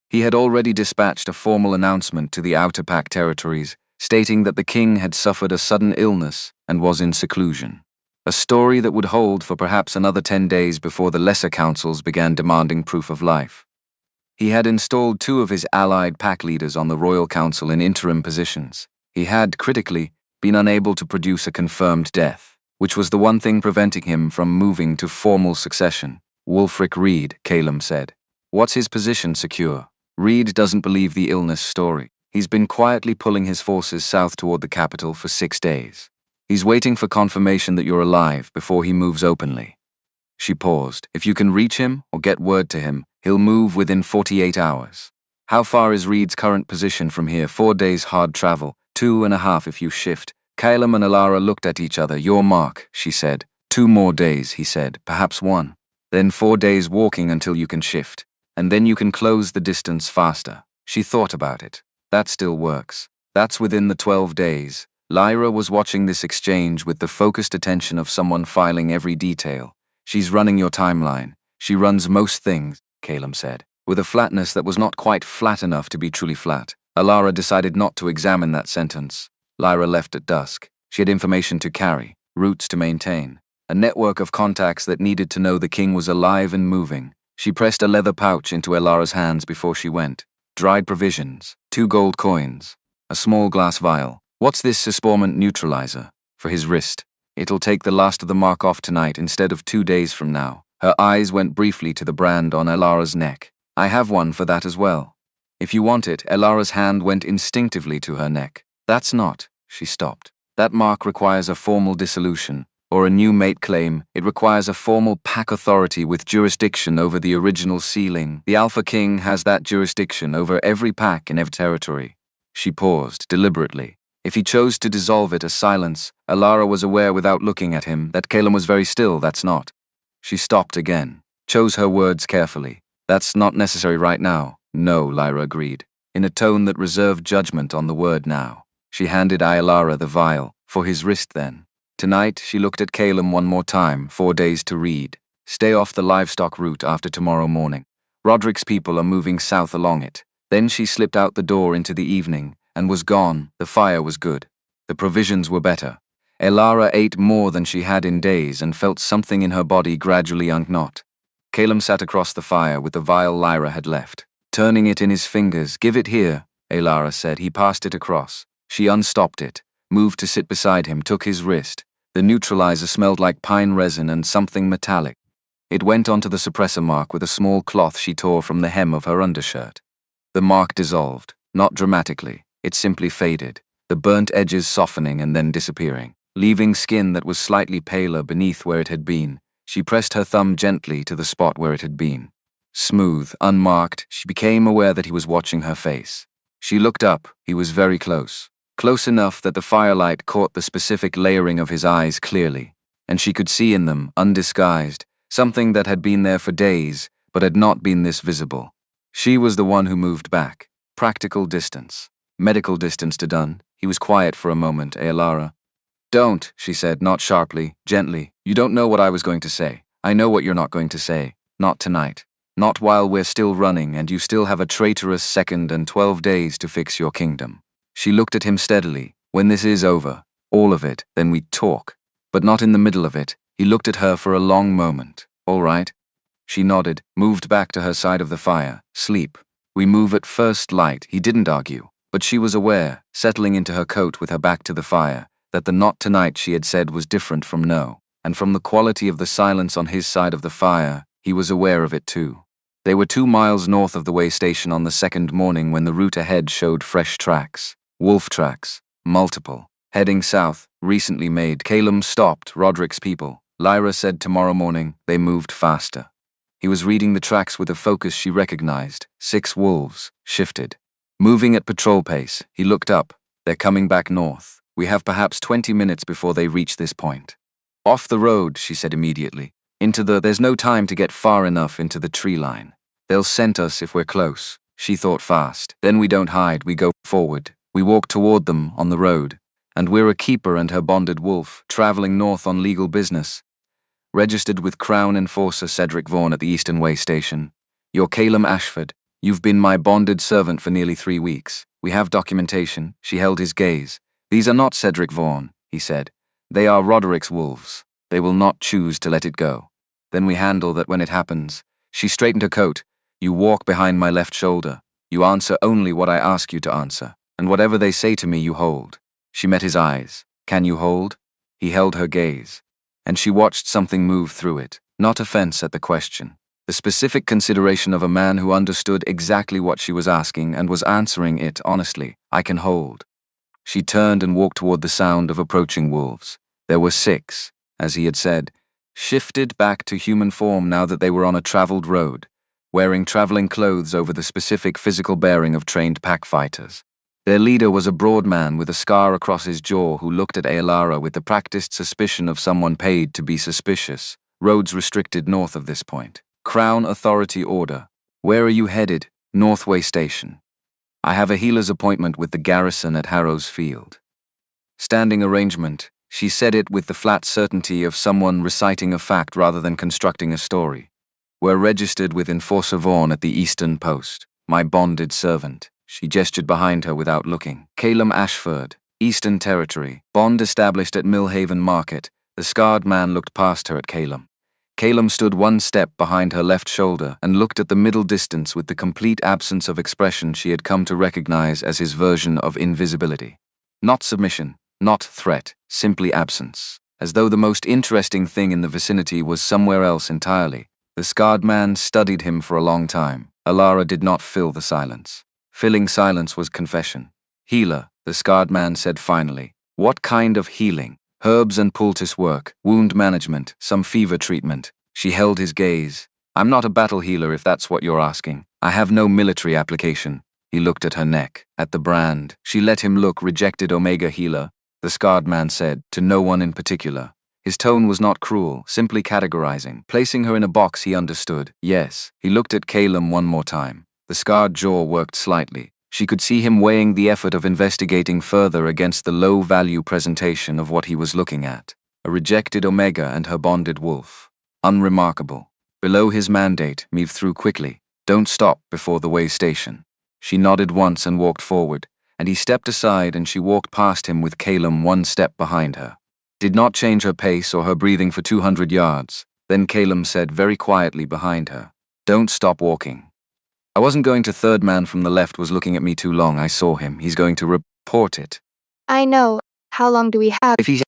He had already dispatched a formal announcement to the Outer Pack territories, stating that the king had suffered a sudden illness and was in seclusion. A story that would hold for perhaps another 10 days before the lesser councils began demanding proof of life. He had installed 2 of his allied pack leaders on the Royal Council in interim positions. He had, critically, been unable to produce a confirmed death, which was the one thing preventing him from moving to formal succession. "Wulfric Reed," Calum said. "What's his position secure?" "Reed doesn't believe the illness story. He's been quietly pulling his forces south toward the capital for 6 days. He's waiting for confirmation that you're alive before he moves openly." She paused. "If you can reach him or get word to him, he'll move within 48 hours. How far is Reed's current position from here? 4 days hard travel, 2.5 if you shift." Calum and Alara looked at each other. "Your mark," she said. 2 more days, he said, "perhaps 1. Then 4 days walking until you can shift. And then you can close the distance faster." She thought about it. That still works. That's within the 12 days. Lyra was watching this exchange with the focused attention of someone filing every detail. "She's running your timeline. She runs most things," Calum said, with a flatness that was not quite flat enough to be truly flat. Alara decided not to examine that sentence. Lyra left at dusk. She had information to carry, routes to maintain, a network of contacts that needed to know the king was alive and moving. She pressed a leather pouch into Alara's hands before she went. Dried provisions, 2 gold coins, a small glass vial. "What's this suspendment neutralizer?" "For his wrist. It'll take the last of the mark off tonight instead of 2 days from now." Her eyes went briefly to the brand on Alara's neck. "I have one for that as well. If you want it." Alara's hand went instinctively to her neck. "That's not." She stopped. "That mark requires a formal dissolution, or a new mate claim. It requires a formal pack authority with jurisdiction over the original sealing. The Alpha King has that jurisdiction over every pack in every territory." She paused, deliberately. If he chose to dissolve it, a silence, Alara was aware without looking at him that Calum was very still. "That's not." She stopped again, chose her words carefully. "That's not necessary right now." "No," Lyra agreed, in a tone that reserved judgment on the word now. She handed Alara the vial. "For his wrist, then." Tonight, she looked at Calum one more time. 4 days to read. Stay off the livestock route after tomorrow morning. Roderick's people are moving south along it. Then she slipped out the door into the evening, and was gone. The fire was good. The provisions were better. Elara ate more than she had in days and felt something in her body gradually unknot. Caleb sat across the fire with the vial Lyra had left. Turning it in his fingers, "Give it here," Elara said. He passed it across. She unstopped it, moved to sit beside him, took his wrist. The neutralizer smelled like pine resin and something metallic. It went onto the suppressor mark with a small cloth she tore from the hem of her undershirt. The mark dissolved, not dramatically, it simply faded, the burnt edges softening and then disappearing, leaving skin that was slightly paler beneath where it had been. She pressed her thumb gently to the spot where it had been. Smooth, unmarked, she became aware that he was watching her face. She looked up. He was very close. Close enough that the firelight caught the specific layering of his eyes clearly, and she could see in them, undisguised, something that had been there for days, but had not been this visible. She was the one who moved back. Practical distance. Medical distance to done. He was quiet for a moment. Elara. "Don't," she said, not sharply, gently. "You don't know what I was going to say. I know what you're not going to say. Not tonight. Not while we're still running and you still have a traitorous second and 12 days to fix your kingdom." She looked at him steadily. "When this is over, all of it, then we talk. But not in the middle of it." He looked at her for a long moment. "All right?" She nodded, moved back to her side of the fire. "Sleep. We move at first light." He didn't argue, but she was aware, settling into her coat with her back to the fire, that the "not tonight" she had said was different from "no." And from the quality of the silence on his side of the fire, he was aware of it too. They were 2 miles north of the way station on the second morning when the route ahead showed fresh tracks. Wolf tracks. Multiple. Heading south, recently made. Caleb stopped. "Roderick's people." Lyra said tomorrow morning. They moved faster. He was reading the tracks with a focus she recognized. 6 wolves. Shifted. Moving at patrol pace. He looked up. "They're coming back north. We have perhaps 20 minutes before they reach this point." "Off the road," she said immediately. There's no time to get far enough into the tree line. They'll scent us if we're close." She thought fast. "Then we don't hide, we go forward. We walk toward them on the road. And we're a keeper and her bonded wolf, traveling north on legal business. Registered with Crown Enforcer Cedric Vaughan at the Eastern Way Station. You're Caleb Ashford. You've been my bonded servant for nearly 3 weeks. We have documentation." She held his gaze. "These are not Cedric Vaughan," he said. "They are Roderick's wolves. They will not choose to let it go. Then we handle that when it happens." She straightened her coat. "You walk behind my left shoulder. You answer only what I ask you to answer. And whatever they say to me, you hold." She met his eyes. "Can you hold?" He held her gaze. And she watched something move through it. Not offense at the question. The specific consideration of a man who understood exactly what she was asking and was answering it honestly. "I can hold." She turned and walked toward the sound of approaching wolves. There were 6, as he had said, shifted back to human form now that they were on a traveled road, wearing traveling clothes over the specific physical bearing of trained pack fighters. Their leader was a broad man with a scar across his jaw who looked at Elara with the practiced suspicion of someone paid to be suspicious. "Roads restricted north of this point. Crown Authority order." "Where are you headed?" "Northway Station. I have a healer's appointment with the garrison at Harrow's Field." Standing arrangement. She said it with the flat certainty of someone reciting a fact rather than constructing a story. "We're registered with Enforcer Vaughan at the Eastern Post. My bonded servant." She gestured behind her without looking. "Caleb Ashford, Eastern Territory. Bond established at Millhaven Market." The scarred man looked past her at Caleb. Caleb stood 1 step behind her left shoulder and looked at the middle distance with the complete absence of expression she had come to recognize as his version of invisibility. Not submission, not threat, simply absence. As though the most interesting thing in the vicinity was somewhere else entirely. The scarred man studied him for a long time. Elara did not fill the silence. Filling silence was confession. "Healer," the scarred man said finally. "What kind of healing?" "Herbs and poultice work, wound management, some fever treatment." She held his gaze. "I'm not a battle healer if that's what you're asking. I have no military application." He looked at her neck, at the brand. She let him look. "Rejected Omega healer," the scarred man said, "to no one in particular." His tone was not cruel, simply categorizing, placing her in a box he understood. "Yes." He looked at Caleb one more time. The scarred jaw worked slightly. She could see him weighing the effort of investigating further against the low-value presentation of what he was looking at. A rejected Omega and her bonded wolf. Unremarkable. Below his mandate, move through quickly. Don't stop before the way station. She nodded once and walked forward. and he stepped aside and she walked past him with Calum one step behind her. Did not change her pace or her breathing for 200 yards. Then Calum said very quietly behind her, "Don't stop walking." I wasn't going to. Third man from the left was looking at me too long. I saw him. He's going to report it. I know. How long do we have? If he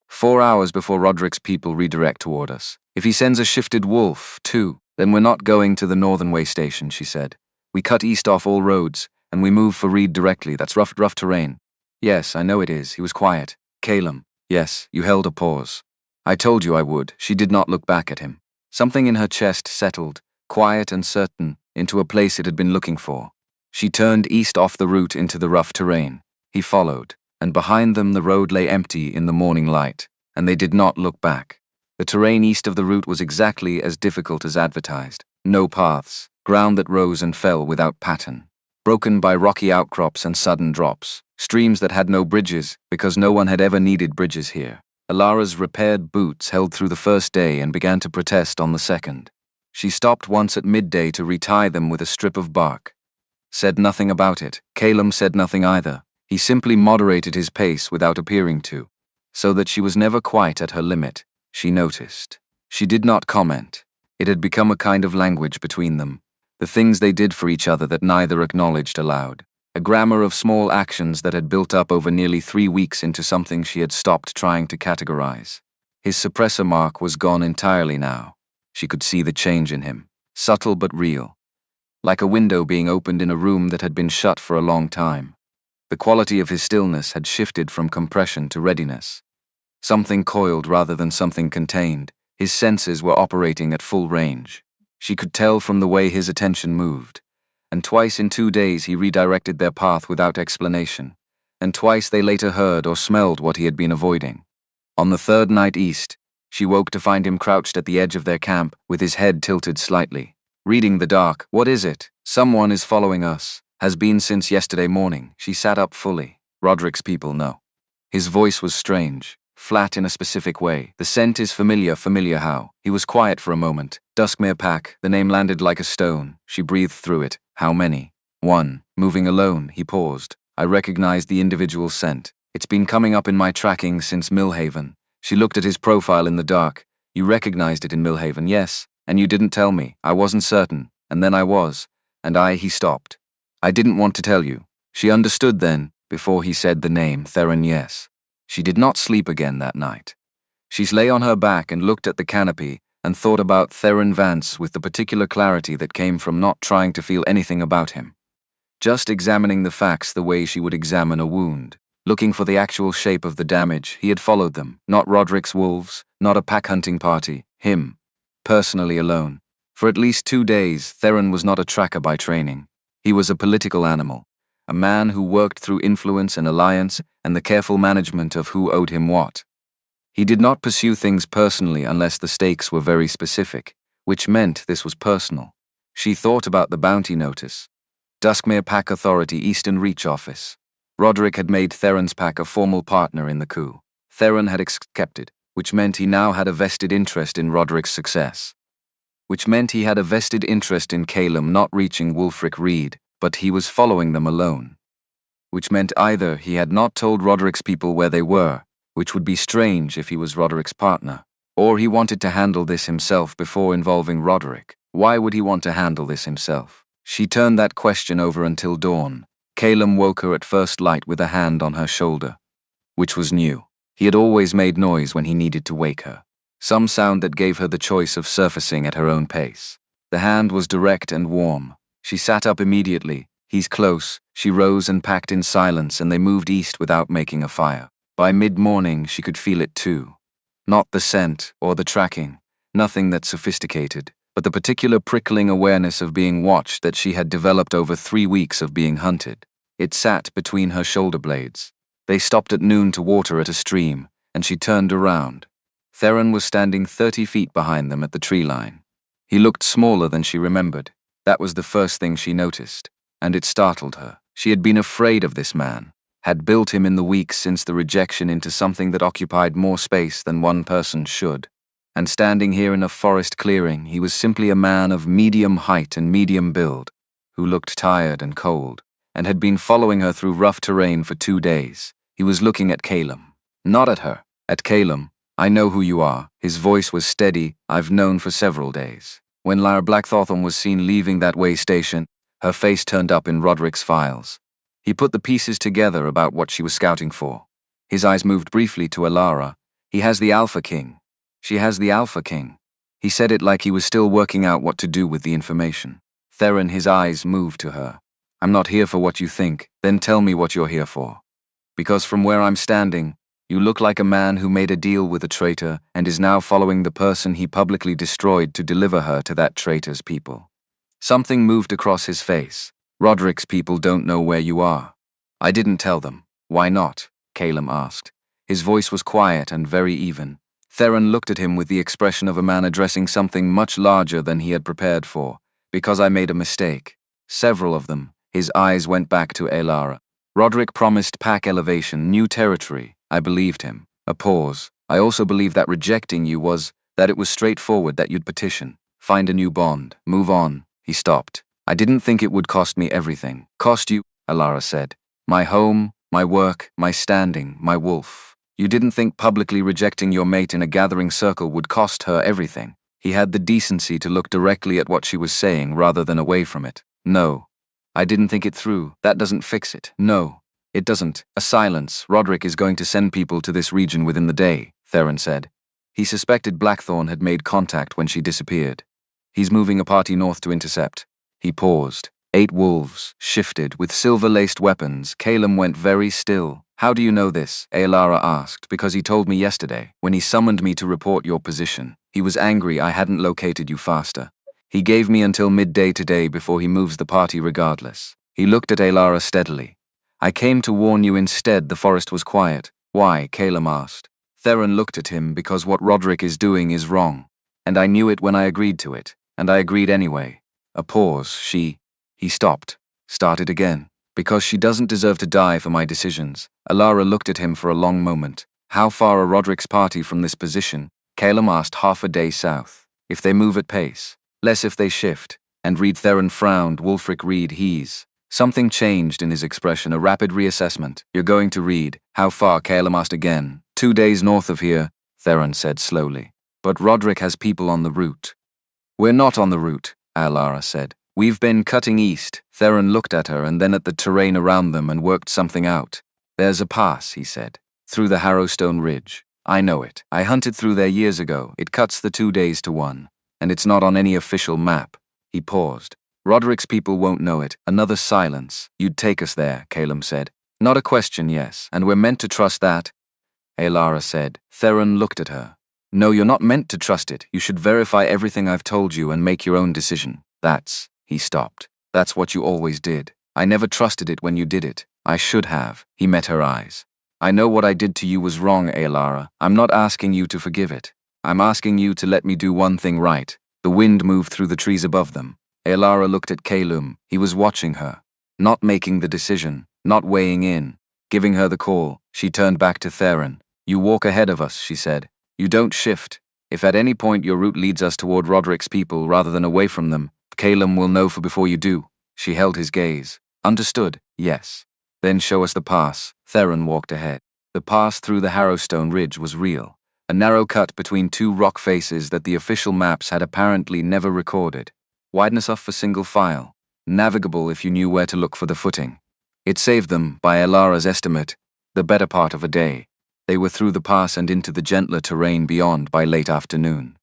4 hours before Roderick's people redirect toward us. If he sends a shifted wolf, too, then we're not going to the Northern Way station, she said. We cut east off all roads, and we move for Reed directly. That's rough terrain. Yes, I know it is. He was quiet. Calum. Yes, you held a pause. I told you I would. She did not look back at him. Something in her chest settled, quiet and certain, into a place it had been looking for. She turned east off the route into the rough terrain. He followed, and behind them the road lay empty in the morning light, and they did not look back. The terrain east of the route was exactly as difficult as advertised. No paths, ground that rose and fell without pattern, broken by rocky outcrops and sudden drops, streams that had no bridges because no one had ever needed bridges here. Alara's repaired boots held through the first day and began to protest on the second. She stopped once at midday to retie them with a strip of bark. Said nothing about it. Calum said nothing either. He simply moderated his pace without appearing to, so that she was never quite at her limit. She noticed. She did not comment. It had become a kind of language between them, the things they did for each other that neither acknowledged aloud. A grammar of small actions that had built up over nearly 3 weeks into something she had stopped trying to categorize. His suppressor mark was gone entirely now. She could see the change in him, subtle but real, like a window being opened in a room that had been shut for a long time. The quality of his stillness had shifted from compression to readiness. Something coiled rather than something contained. His senses were operating at full range. She could tell from the way his attention moved. And twice in 2 days he redirected their path without explanation. And twice they later heard or smelled what he had been avoiding. On the third night east, she woke to find him crouched at the edge of their camp with his head tilted slightly, reading the dark. "What is it? Someone is following us. Has been since yesterday morning." She sat up fully. "Roderick's people know." His voice was strange, flat in a specific way. "The scent is familiar how?" He was quiet for a moment. "Duskmere pack." The name landed like a stone. She breathed through it. "How many?" "One. Moving alone." He paused. "I recognized the individual scent. It's been coming up in my tracking since Millhaven." She looked at his profile in the dark. "You recognized it in Millhaven?" "Yes. And you didn't tell me." "I wasn't certain. And then I was. And he stopped. I didn't want to tell you." She understood then, before he said the name, Theron. Yes. She did not sleep again that night. She lay on her back and looked at the canopy and thought about Theron Vance with the particular clarity that came from not trying to feel anything about him. Just examining the facts the way she would examine a wound, looking for the actual shape of the damage. He had followed them, not Roderick's wolves, not a pack-hunting party, him, personally alone. For at least 2 days, Theron was not a tracker by training. He was a political animal, a man who worked through influence and alliance and the careful management of who owed him what. He did not pursue things personally unless the stakes were very specific, which meant this was personal. She thought about the bounty notice. Duskmere Pack Authority Eastern Reach Office. Roderick had made Theron's pack a formal partner in the coup. Theron had accepted, which meant he now had a vested interest in Roderick's success. Which meant he had a vested interest in Calum not reaching Wulfric Reed, but he was following them alone. Which meant either he had not told Roderick's people where they were, which would be strange if he was Roderick's partner, or he wanted to handle this himself before involving Roderick. Why would he want to handle this himself? She turned that question over until dawn. Calum woke her at first light with a hand on her shoulder, which was new. He had always made noise when he needed to wake her. Some sound that gave her the choice of surfacing at her own pace. The hand was direct and warm. She sat up immediately. "He's close." She rose and packed in silence, and they moved east without making a fire. By mid-morning, she could feel it too. Not the scent or the tracking, nothing that sophisticated, but the particular prickling awareness of being watched that she had developed over 3 weeks of being hunted. It sat between her shoulder blades. They stopped at noon to water at a stream, and she turned around. Theron was standing 30 feet behind them at the tree line. He looked smaller than she remembered. That was the first thing she noticed, and it startled her. She had been afraid of this man, had built him in the weeks since the rejection into something that occupied more space than one person should. And standing here in a forest clearing, he was simply a man of medium height and medium build, who looked tired and cold, and had been following her through rough terrain for 2 days. He was looking at Calum. Not at her. At Calum. I know who you are. His voice was steady. I've known for several days. When Lara Blackthorn was seen leaving that way station, her face turned up in Roderick's files. He put the pieces together about what she was scouting for. His eyes moved briefly to Alara. He has the Alpha King. She has the Alpha King. He said it like he was still working out what to do with the information. Theron, his eyes moved to her. I'm not here for what you think, then tell me what you're here for. Because from where I'm standing, you look like a man who made a deal with a traitor and is now following the person he publicly destroyed to deliver her to that traitor's people. Something moved across his face. Roderick's people don't know where you are. I didn't tell them. Why not? Calum asked. His voice was quiet and very even. Theron looked at him with the expression of a man addressing something much larger than he had prepared for. Because I made a mistake. Several of them. His eyes went back to Alara. Roderick promised pack elevation, new territory. I believed him. A pause. I also believed that rejecting you that it was straightforward, that you'd petition. Find a new bond. Move on. He stopped. I didn't think it would cost me everything. Cost you? Alara said. My home, my work, my standing, my wolf. You didn't think publicly rejecting your mate in a gathering circle would cost her everything. He had the decency to look directly at what she was saying rather than away from it. No. I didn't think it through. That doesn't fix it. No. It doesn't. A silence. Roderick is going to send people to this region within the day, Theron said. He suspected Blackthorn had made contact when she disappeared. He's moving a party north to intercept. He paused. 8 wolves, shifted, with silver-laced weapons. Calum went very still. How do you know this? Alara asked. Because he told me yesterday, when he summoned me to report your position. He was angry I hadn't located you faster. He gave me until midday today before he moves the party regardless. He looked at Alara steadily. I came to warn you instead. The forest was quiet. Why? Calum asked. Theron looked at him. Because what Roderick is doing is wrong. And I knew it when I agreed to it. And I agreed anyway. A pause. He stopped. Started again. Because she doesn't deserve to die for my decisions. Alara looked at him for a long moment. How far are Roderick's party from this position? Calum asked. Half a day south. If they move at pace. Less if they shift. And Reed. Theron frowned. Wulfric Reed. He's. Something changed in his expression, a rapid reassessment. You're going to Reed. How far? Calum asked again. 2 days north of here, Theron said slowly. But Roderick has people on the route. We're not on the route, Alara said. We've been cutting east. Theron looked at her and then at the terrain around them and worked something out. There's a pass, he said. Through the Harrowstone Ridge. I know it. I hunted through there years ago. It cuts the 2 days to one. And it's not on any official map. He paused. Roderick's people won't know it. Another silence. You'd take us there, Calum said. Not a question, yes. And we're meant to trust that? Alara said. Theron looked at her. No, you're not meant to trust it. You should verify everything I've told you and make your own decision. He stopped. That's what you always did. I never trusted it when you did it. I should have. He met her eyes. I know what I did to you was wrong, Alara. I'm not asking you to forgive it. I'm asking you to let me do one thing right. The wind moved through the trees above them. Alara looked at Calum. He was watching her. Not making the decision. Not weighing in. Giving her the call. She turned back to Theron. You walk ahead of us, she said. You don't shift. If at any point your route leads us toward Roderick's people rather than away from them, Calum will know for before you do. She held his gaze. Understood, yes. Then show us the pass. Theron walked ahead. The pass through the Harrowstone Ridge was real. A narrow cut between 2 rock faces that the official maps had apparently never recorded. Wideness off for single file. Navigable if you knew where to look for the footing. It saved them, by Alara's estimate, the better part of a day. They were through the pass and into the gentler terrain beyond by late afternoon.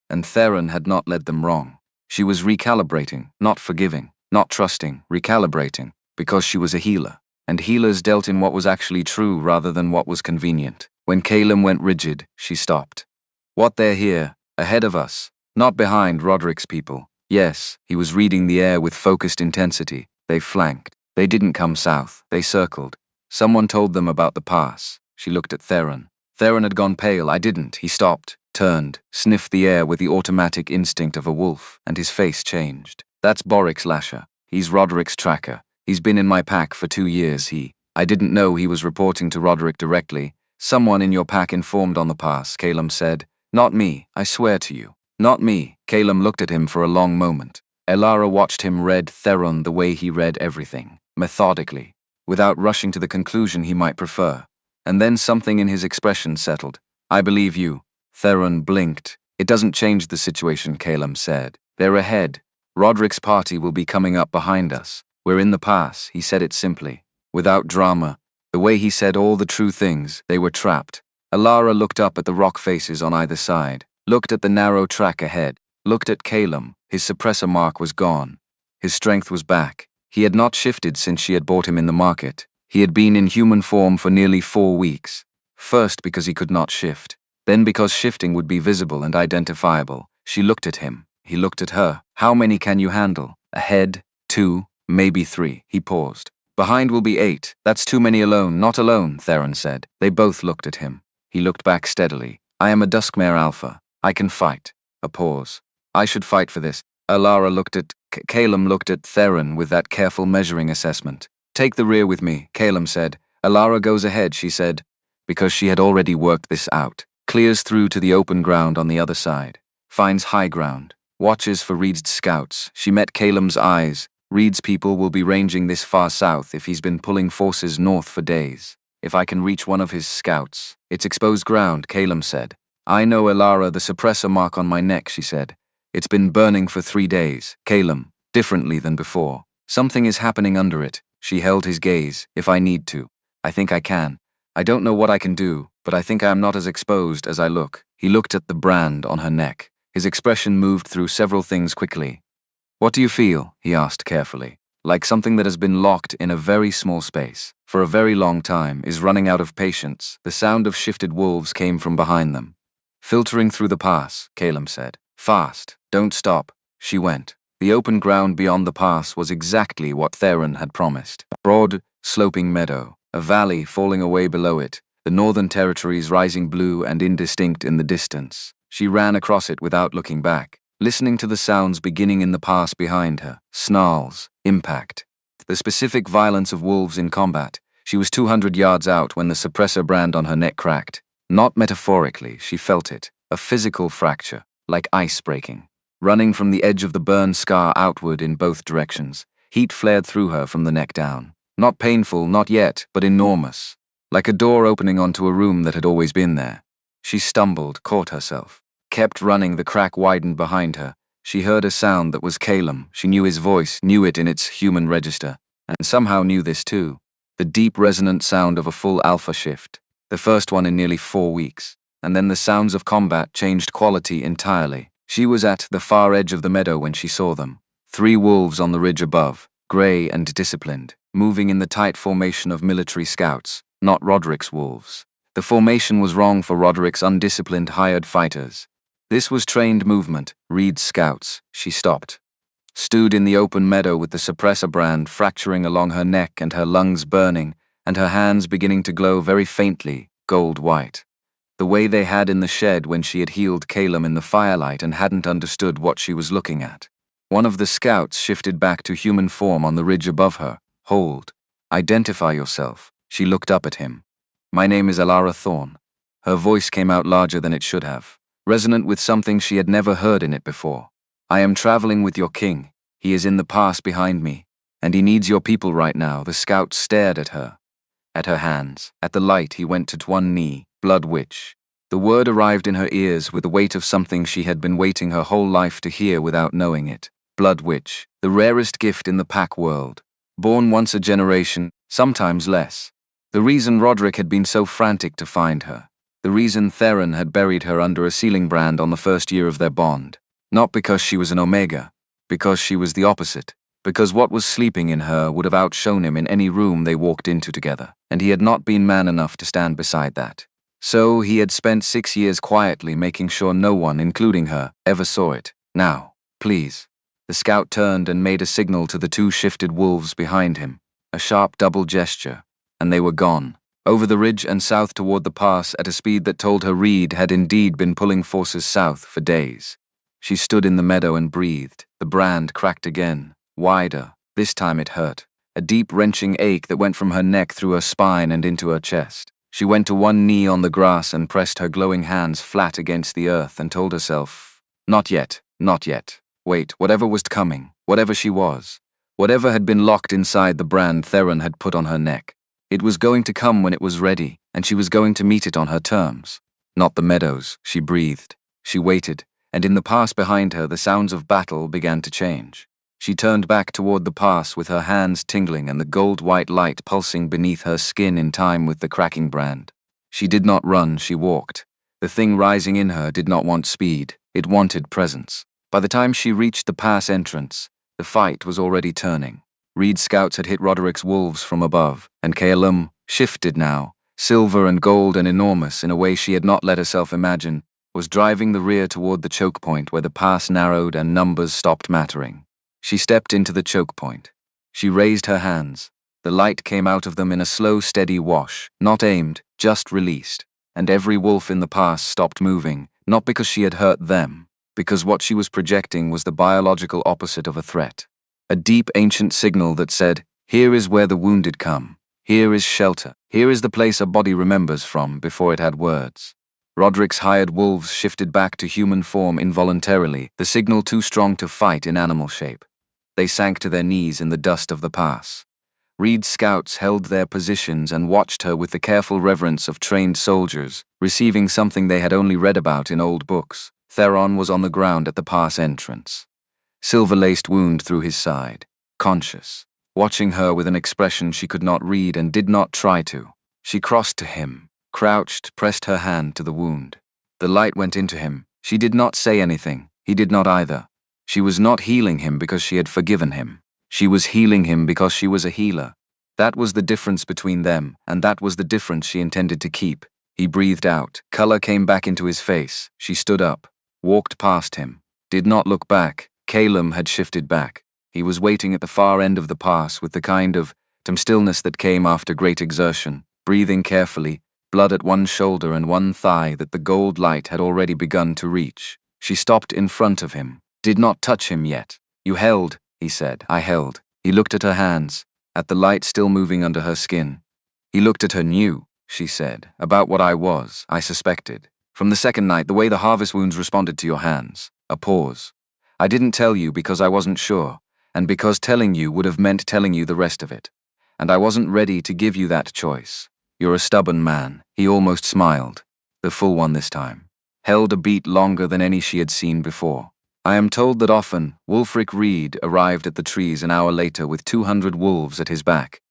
And Theron had not led them wrong. She was recalibrating, not forgiving, not trusting, recalibrating, because she was a healer. And healers dealt in what was actually true rather than what was convenient. When Calum went rigid, she stopped. What, they're here, ahead of us, not behind Roderick's people. Yes, he was reading the air with focused intensity. They flanked. They didn't come south. They circled. Someone told them about the pass. She looked at Theron. Theron had gone pale. I didn't. He stopped, turned, sniffed the air with the automatic instinct of a wolf, and his face changed. That's Borik's Lasher. He's Roderick's tracker. He's been in my pack for 2 years. I didn't know he was reporting to Roderick directly. Someone in your pack informed on the pass, Calum said. Not me, I swear to you. Not me. Calum looked at him for a long moment. Alara watched him read Theron the way he read everything. methodically, without rushing to the conclusion he might prefer. And then something in his expression settled. I believe you. Theron blinked. It doesn't change the situation, Calum said. They're ahead. Roderick's party will be coming up behind us. We're in the pass, he said it simply, without drama. The way he said all the true things, they were trapped. Alara looked up at the rock faces on either side, looked at the narrow track ahead, looked at Calum. His suppressor mark was gone. His strength was back. He had not shifted since she had bought him in the market. He had been in human form for nearly 4 weeks. First because he could not shift, then because shifting would be visible and identifiable. She looked at him. He looked at her. How many can you handle? Ahead, 2, maybe 3. He paused. Behind will be 8. That's too many alone. Not alone, Theron said. They both looked at him. He looked back steadily. I am a Duskmare Alpha. I can fight. A pause. I should fight for this. Alara looked at Calum looked at Theron with that careful measuring assessment. Take the rear with me, Calum said. Alara goes ahead, she said, because she had already worked this out. Clears through to the open ground on the other side. Finds high ground. Watches for Reed's scouts. She met Calum's eyes. Reed's people will be ranging this far south if he's been pulling forces north for days. If I can reach one of his scouts. It's exposed ground, Calum said. I know, Alara, the suppressor mark on my neck, she said. It's been burning for 3 days. Calum, differently than before. Something is happening under it. She held his gaze. If I need to. I think I can. I don't know what I can do, but I think I am not as exposed as I look. He looked at the brand on her neck. His expression moved through several things quickly. What do you feel? He asked carefully. Like something that has been locked in a very small space, for a very long time, is running out of patience. The sound of shifted wolves came from behind them. Filtering through the pass, Calum said. Fast. Don't stop. She went. The open ground beyond the pass was exactly what Theron had promised. Broad, sloping meadow, a valley falling away below it, the northern territories rising blue and indistinct in the distance. She ran across it without looking back, listening to the sounds beginning in the pass behind her. Snarls, impact, the specific violence of wolves in combat. She was 200 yards out when the suppressor brand on her neck cracked. Not metaphorically, she felt it, a physical fracture, like ice breaking. Running from the edge of the burn scar outward in both directions, heat flared through her from the neck down. Not painful, not yet, but enormous. Like a door opening onto a room that had always been there. She stumbled, caught herself. Kept running, the crack widened behind her. She heard a sound that was Calum. She knew his voice, knew it in its human register, and somehow knew this too. The deep resonant sound of a full alpha shift. The first one in nearly 4 weeks. And then the sounds of combat changed quality entirely. She was at the far edge of the meadow when she saw them. 3 wolves on the ridge above, grey and disciplined, moving in the tight formation of military scouts, not Roderick's wolves. The formation was wrong for Roderick's undisciplined hired fighters. This was trained movement, Reed's scouts. She stopped. Stood in the open meadow with the suppressor brand fracturing along her neck and her lungs burning, and her hands beginning to glow very faintly, gold-white. The way they had in the shed when she had healed Calum in the firelight and hadn't understood what she was looking at. One of the scouts shifted back to human form on the ridge above her. Hold. Identify yourself. She looked up at him. My name is Alara Thorne. Her voice came out larger than it should have, resonant with something she had never heard in it before. I am traveling with your king. He is in the pass behind me, and he needs your people right now. The scout stared at her hands. At the light, he went to one knee. Blood Witch. The word arrived in her ears with the weight of something she had been waiting her whole life to hear without knowing it. Blood Witch, the rarest gift in the pack world. Born once a generation, sometimes less. The reason Roderick had been so frantic to find her. The reason Theron had buried her under a ceiling brand on the first year of their bond. Not because she was an Omega. Because she was the opposite. Because what was sleeping in her would have outshone him in any room they walked into together. And he had not been man enough to stand beside that. So he had spent 6 years quietly making sure no one, including her, ever saw it. Now, please. The scout turned and made a signal to the 2 shifted wolves behind him. A sharp double gesture, and they were gone. Over the ridge and south toward the pass at a speed that told her Reed had indeed been pulling forces south for days. She stood in the meadow and breathed. The brand cracked again, wider. This time it hurt. A deep wrenching ache that went from her neck through her spine and into her chest. She went to one knee on the grass and pressed her glowing hands flat against the earth and told herself, not yet, not yet. Wait, whatever was coming, whatever she was, Whatever had been locked inside the brand Theron had put on her neck. It was going to come when it was ready, and she was going to meet it on her terms. Not the meadows, she breathed. She waited, and in the pass behind her the sounds of battle began to change. She turned back toward the pass with her hands tingling and the gold-white light pulsing beneath her skin in time with the cracking brand. She did not run, she walked. The thing rising in her did not want speed, it wanted presence. By the time she reached the pass entrance, the fight was already turning. Reed's scouts had hit Roderick's wolves from above, and Calum, shifted now, silver and gold and enormous in a way she had not let herself imagine, was driving the rear toward the choke point where the pass narrowed and numbers stopped mattering. She stepped into the choke point. She raised her hands. The light came out of them in a slow, steady wash, not aimed, just released. And every wolf in the pass stopped moving, not because she had hurt them, because what she was projecting was the biological opposite of a threat. A deep, ancient signal that said, here is where the wounded come. Here is shelter. Here is the place a body remembers from before it had words. Roderick's hired wolves shifted back to human form involuntarily, the signal too strong to fight in animal shape. They sank to their knees in the dust of the pass. Reed's scouts held their positions and watched her with the careful reverence of trained soldiers, receiving something they had only read about in old books. Theron was on the ground at the pass entrance. Silver-laced wound through his side, conscious, watching her with an expression she could not read and did not try to. She crossed to him, crouched, pressed her hand to the wound. The light went into him. She did not say anything. He did not either. She was not healing him because she had forgiven him. She was healing him because she was a healer. That was the difference between them, and that was the difference she intended to keep. He breathed out. Color came back into his face. She stood up, walked past him, did not look back. Calum had shifted back. He was waiting at the far end of the pass with the kind of stillness that came after great exertion, breathing carefully, blood at one shoulder and one thigh that the gold light had already begun to reach. She stopped in front of him, did not touch him yet. You held, he said. I held. He looked at her hands, at the light still moving under her skin. He looked at her new, she said, about what I suspected. From the second night, the way the harvest wounds responded to your hands. A pause. I didn't tell you because I wasn't sure, and because telling you would have meant telling you the rest of it. And I wasn't ready to give you that choice. You're a stubborn man. He almost smiled. The full one this time. Held a beat longer than any she had seen before. I am told that often, Wulfric Reed arrived at the trees an hour later with 200 wolves at his back.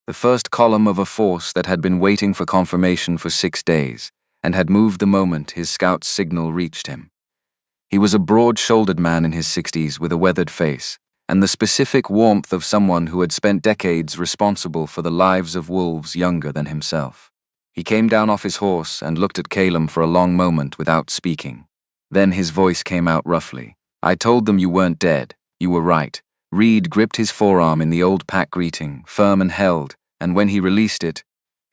The first column of a force that had been waiting for confirmation for 6 days, and had moved the moment his scout's signal reached him. He was a broad-shouldered man in his 60s with a weathered face, and the specific warmth of someone who had spent decades responsible for the lives of wolves younger than himself. He came down off his horse and looked at Calum for a long moment without speaking. Then his voice came out roughly. I told them you weren't dead. You were right. Reed gripped his forearm in the old pack greeting, firm and held, and when he released it,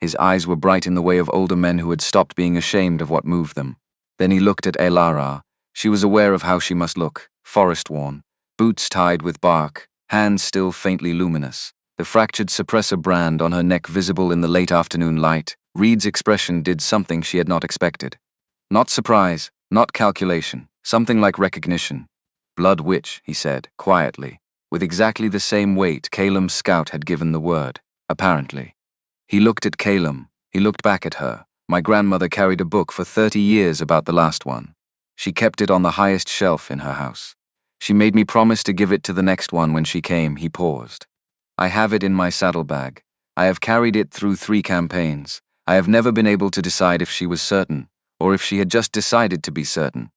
his eyes were bright in the way of older men who had stopped being ashamed of what moved them. Then he looked at Elara. She was aware of how she must look, forest-worn, boots tied with bark, hands still faintly luminous, the fractured suppressor brand on her neck visible in the late afternoon light. Reed's expression did something she had not expected. Not surprise, not calculation, something like recognition. Blood which, he said, quietly, with exactly the same weight Calum's scout had given the word, apparently. He looked at Calum, he looked back at her. My grandmother carried a book for 30 years about the last one. She kept it on the highest shelf in her house. She made me promise to give it to the next one when she came. He paused. I have it in my saddlebag. I have carried it through 3 campaigns. I have never been able to decide if she was certain, or if she had just decided to be certain.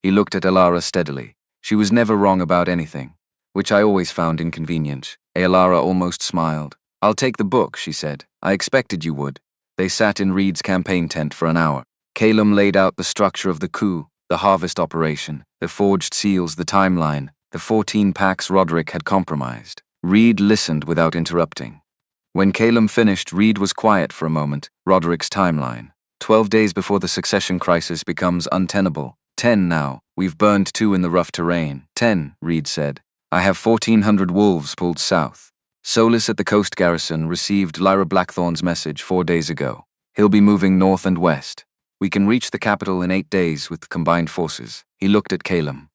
He looked at Elara steadily. She was never wrong about anything, which I always found inconvenient. Elara almost smiled. I'll take the book, she said. I expected you would. They sat in Reed's campaign tent for an hour. Calum laid out the structure of the coup, the harvest operation, the forged seals, the timeline, the 14 packs Roderick had compromised. Reed listened without interrupting. When Calum finished, Reed was quiet for a moment. Roderick's timeline. 12 days before the succession crisis becomes untenable. 10 now. We've burned 2 in the rough terrain. 10, Reed said. I have 1,400 wolves pulled south. Solis at the coast garrison received Lyra Blackthorn's message 4 days ago. He'll be moving north and west. We can reach the capital in 8 days with combined forces. He looked at Calum.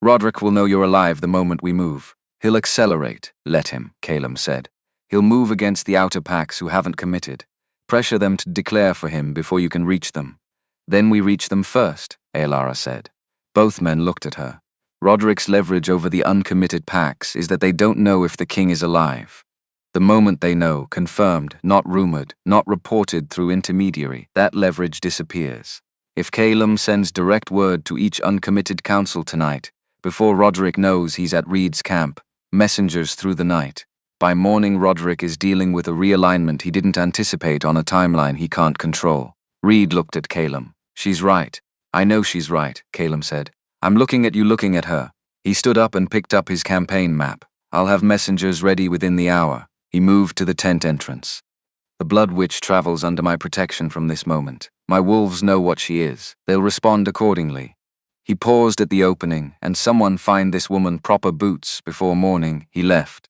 Roderick will know you're alive the moment we move. He'll accelerate. Let him, Calum said. He'll move against the outer packs who haven't committed. Pressure them to declare for him before you can reach them. Then we reach them first, Aelara said. Both men looked at her. Roderick's leverage over the uncommitted packs is that they don't know if the king is alive. The moment they know, confirmed, not rumored, not reported through intermediary, that leverage disappears. If Calum sends direct word to each uncommitted council tonight, before Roderick knows he's at Reed's camp, messengers through the night. By morning, Roderick is dealing with a realignment he didn't anticipate on a timeline he can't control. Reed looked at Calum. She's right. I know she's right, Calum said. I'm looking at you looking at her. He stood up and picked up his campaign map. I'll have messengers ready within the hour. He moved to the tent entrance. The Blood Witch travels under my protection from this moment. My wolves know what she is. They'll respond accordingly. He paused at the opening, and someone find this woman proper boots before morning. He left.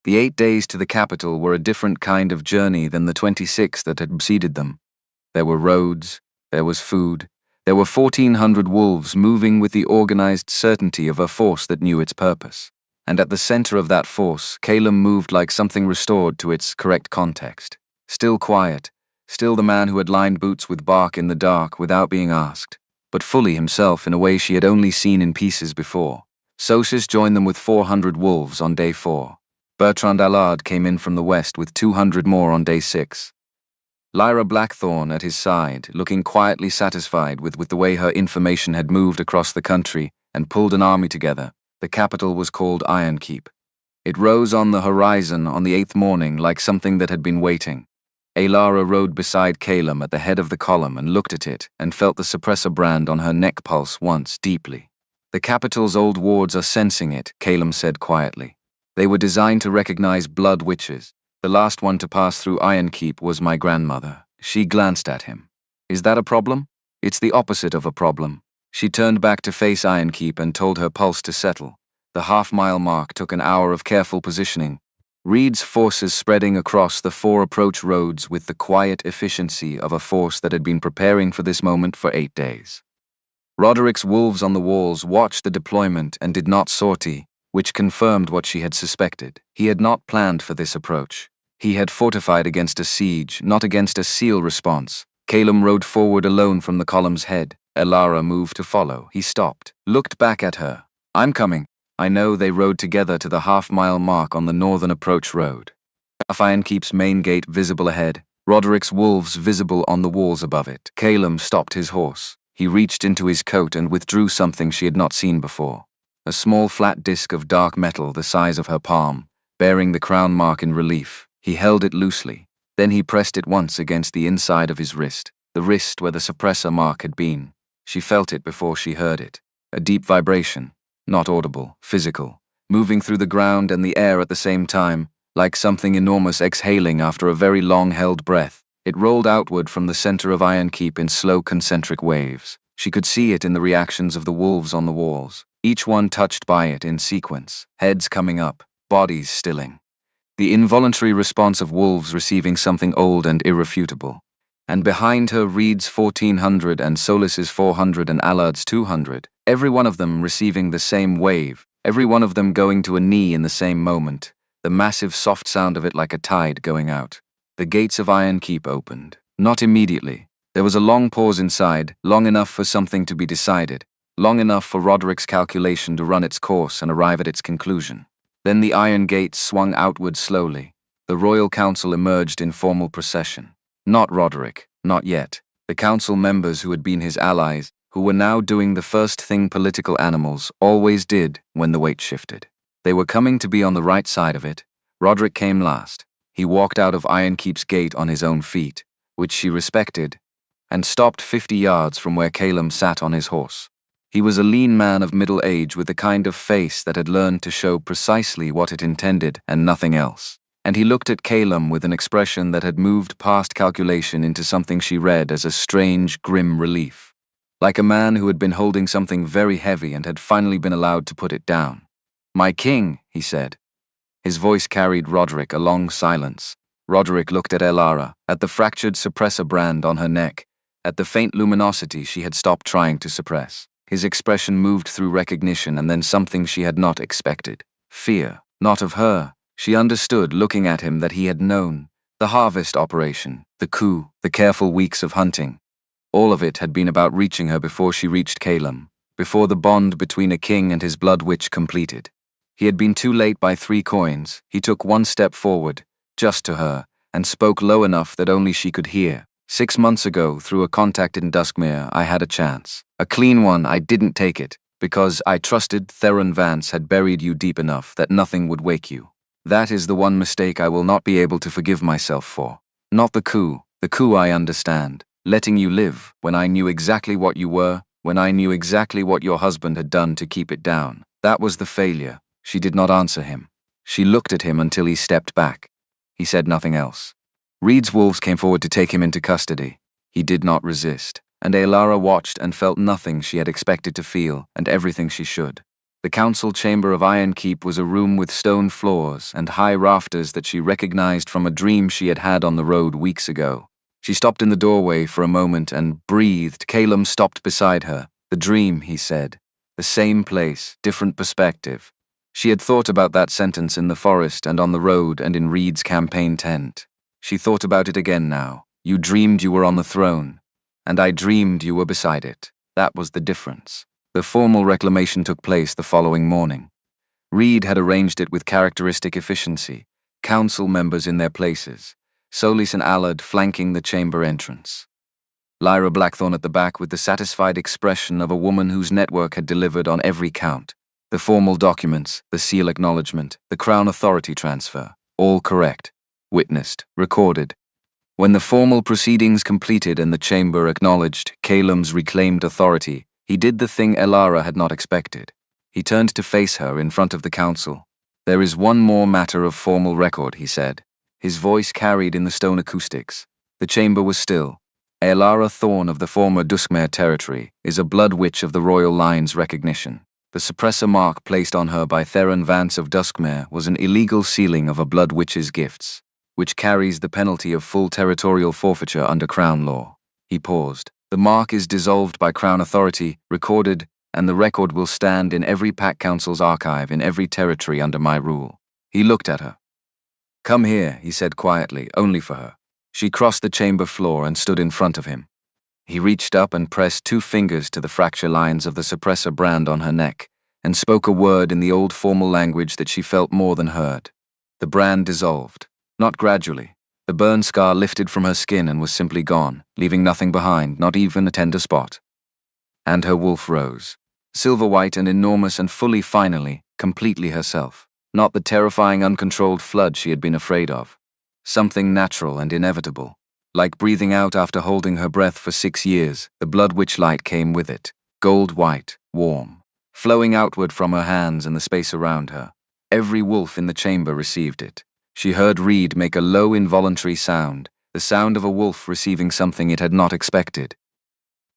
The 8 days to the capital were a different kind of journey than the 26 that had preceded them. There were roads, there was food, there were 1,400 wolves moving with the organized certainty of a force that knew its purpose. And at the center of that force, Calum moved like something restored to its correct context. Still quiet, still the man who had lined boots with bark in the dark without being asked, but fully himself in a way she had only seen in pieces before. Sosis joined them with 400 wolves on day 4. Bertrand Allard came in from the west with 200 more on day 6. Lyra Blackthorn at his side, looking quietly satisfied with the way her information had moved across the country and pulled an army together. The capital was called Ironkeep. It rose on the horizon on the 8th morning like something that had been waiting. Aelara rode beside Calum at the head of the column and looked at it and felt the suppressor brand on her neck pulse once deeply. The capital's old wards are sensing it, Calum said quietly. They were designed to recognize blood witches. The last one to pass through Ironkeep was my grandmother. She glanced at him. Is that a problem? It's the opposite of a problem. She turned back to face Ironkeep and told her pulse to settle. The half-mile mark took an hour of careful positioning. Reed's forces spreading across the 4 approach roads with the quiet efficiency of a force that had been preparing for this moment for 8 days. Roderick's wolves on the walls watched the deployment and did not sortie, which confirmed what she had suspected. He had not planned for this approach. He had fortified against a siege, not against a seal response. Calum rode forward alone from the column's head. Aelara moved to follow. He stopped, looked back at her. I'm coming. I know. They rode together to the half-mile mark on the northern approach road. Ironkeep's main gate visible ahead, Roderick's wolves visible on the walls above it. Calum stopped his horse. He reached into his coat and withdrew something she had not seen before. A small flat disc of dark metal the size of her palm, bearing the crown mark in relief. He held it loosely. Then he pressed it once against the inside of his wrist, the wrist where the suppressor mark had been. She felt it before she heard it. A deep vibration. Not audible, physical, moving through the ground and the air at the same time, like something enormous exhaling after a very long-held breath. It rolled outward from the center of Ironkeep in slow concentric waves. She could see it in the reactions of the wolves on the walls, each one touched by it in sequence, heads coming up, bodies stilling. The involuntary response of wolves receiving something old and irrefutable. And behind her Reed's 1,400 and Solis's 400 and Allard's 200, every one of them receiving the same wave, every one of them going to a knee in the same moment, the massive soft sound of it like a tide going out. The gates of Ironkeep opened. Not immediately. There was a long pause inside, long enough for something to be decided, long enough for Roderick's calculation to run its course and arrive at its conclusion. Then the iron gates swung outward slowly. The royal council emerged in formal procession. Not Roderick, not yet. The council members who had been his allies, who were now doing the first thing political animals always did when the weight shifted. They were coming to be on the right side of it. Roderick came last. He walked out of Ironkeep's gate on his own feet, which she respected, and stopped 50 yards from where Calum sat on his horse. He was a lean man of middle age with the kind of face that had learned to show precisely what it intended and nothing else. And he looked at Calum with an expression that had moved past calculation into something she read as a strange, grim relief. Like a man who had been holding something very heavy and had finally been allowed to put it down. "My king," he said. His voice carried Roderick a long silence. Roderick looked at Aelara, at the fractured suppressor brand on her neck, at the faint luminosity she had stopped trying to suppress. His expression moved through recognition and then something she had not expected. Fear, not of her. She understood, looking at him, that he had known. The harvest operation, the coup, the careful weeks of hunting. All of it had been about reaching her before she reached Calum, before the bond between a king and his blood witch completed. He had been too late by 3 coins. He took 1 step forward, just to her, and spoke low enough that only she could hear. 6 months ago, through a contact in Duskmere, I had a chance. A clean one. I didn't take it, because I trusted Theron Vance had buried you deep enough that nothing would wake you. That is the one mistake I will not be able to forgive myself for. Not the coup. The coup I understand. Letting you live, when I knew exactly what you were, when I knew exactly what your husband had done to keep it down. That was the failure. She did not answer him. She looked at him until he stepped back. He said nothing else. Reed's wolves came forward to take him into custody. He did not resist, and Aelara watched and felt nothing she had expected to feel, and everything she should. The council chamber of Ironkeep was a room with stone floors and high rafters that she recognized from a dream she had had on the road weeks ago. She stopped in the doorway for a moment and breathed. Calum stopped beside her. The dream, he said. The same place, different perspective. She had thought about that sentence in the forest and on the road and in Reed's campaign tent. She thought about it again now. You dreamed you were on the throne, and I dreamed you were beside it. That was the difference. The formal reclamation took place the following morning. Reed had arranged it with characteristic efficiency, council members in their places, Solis and Allard flanking the chamber entrance. Lyra Blackthorne at the back with the satisfied expression of a woman whose network had delivered on every count. The formal documents, the seal acknowledgement, the crown authority transfer, all correct, witnessed, recorded. When the formal proceedings completed and the chamber acknowledged Calum's reclaimed authority, he did the thing Aelara had not expected. He turned to face her in front of the council. There is one more matter of formal record, he said. His voice carried in the stone acoustics. The chamber was still. Aelara Thorne of the former Duskmere territory is a blood witch of the royal line's recognition. The suppressor mark placed on her by Theron Vance of Duskmere was an illegal sealing of a blood witch's gifts, which carries the penalty of full territorial forfeiture under Crown law. He paused. The mark is dissolved by Crown authority, recorded, and the record will stand in every Pack Council's archive in every territory under my rule. He looked at her. Come here, he said quietly, only for her. She crossed the chamber floor and stood in front of him. He reached up and pressed 2 fingers to the fracture lines of the suppressor brand on her neck, and spoke a word in the old formal language that she felt more than heard. The brand dissolved, not gradually. The burn scar lifted from her skin and was simply gone, leaving nothing behind, not even a tender spot. And her wolf rose, silver-white and enormous and finally, completely herself. Not the terrifying, uncontrolled flood she had been afraid of. Something natural and inevitable. Like breathing out after holding her breath for 6 years, the blood witch light came with it, gold-white, warm, flowing outward from her hands and the space around her. Every wolf in the chamber received it. She heard Reed make a low involuntary sound, the sound of a wolf receiving something it had not expected.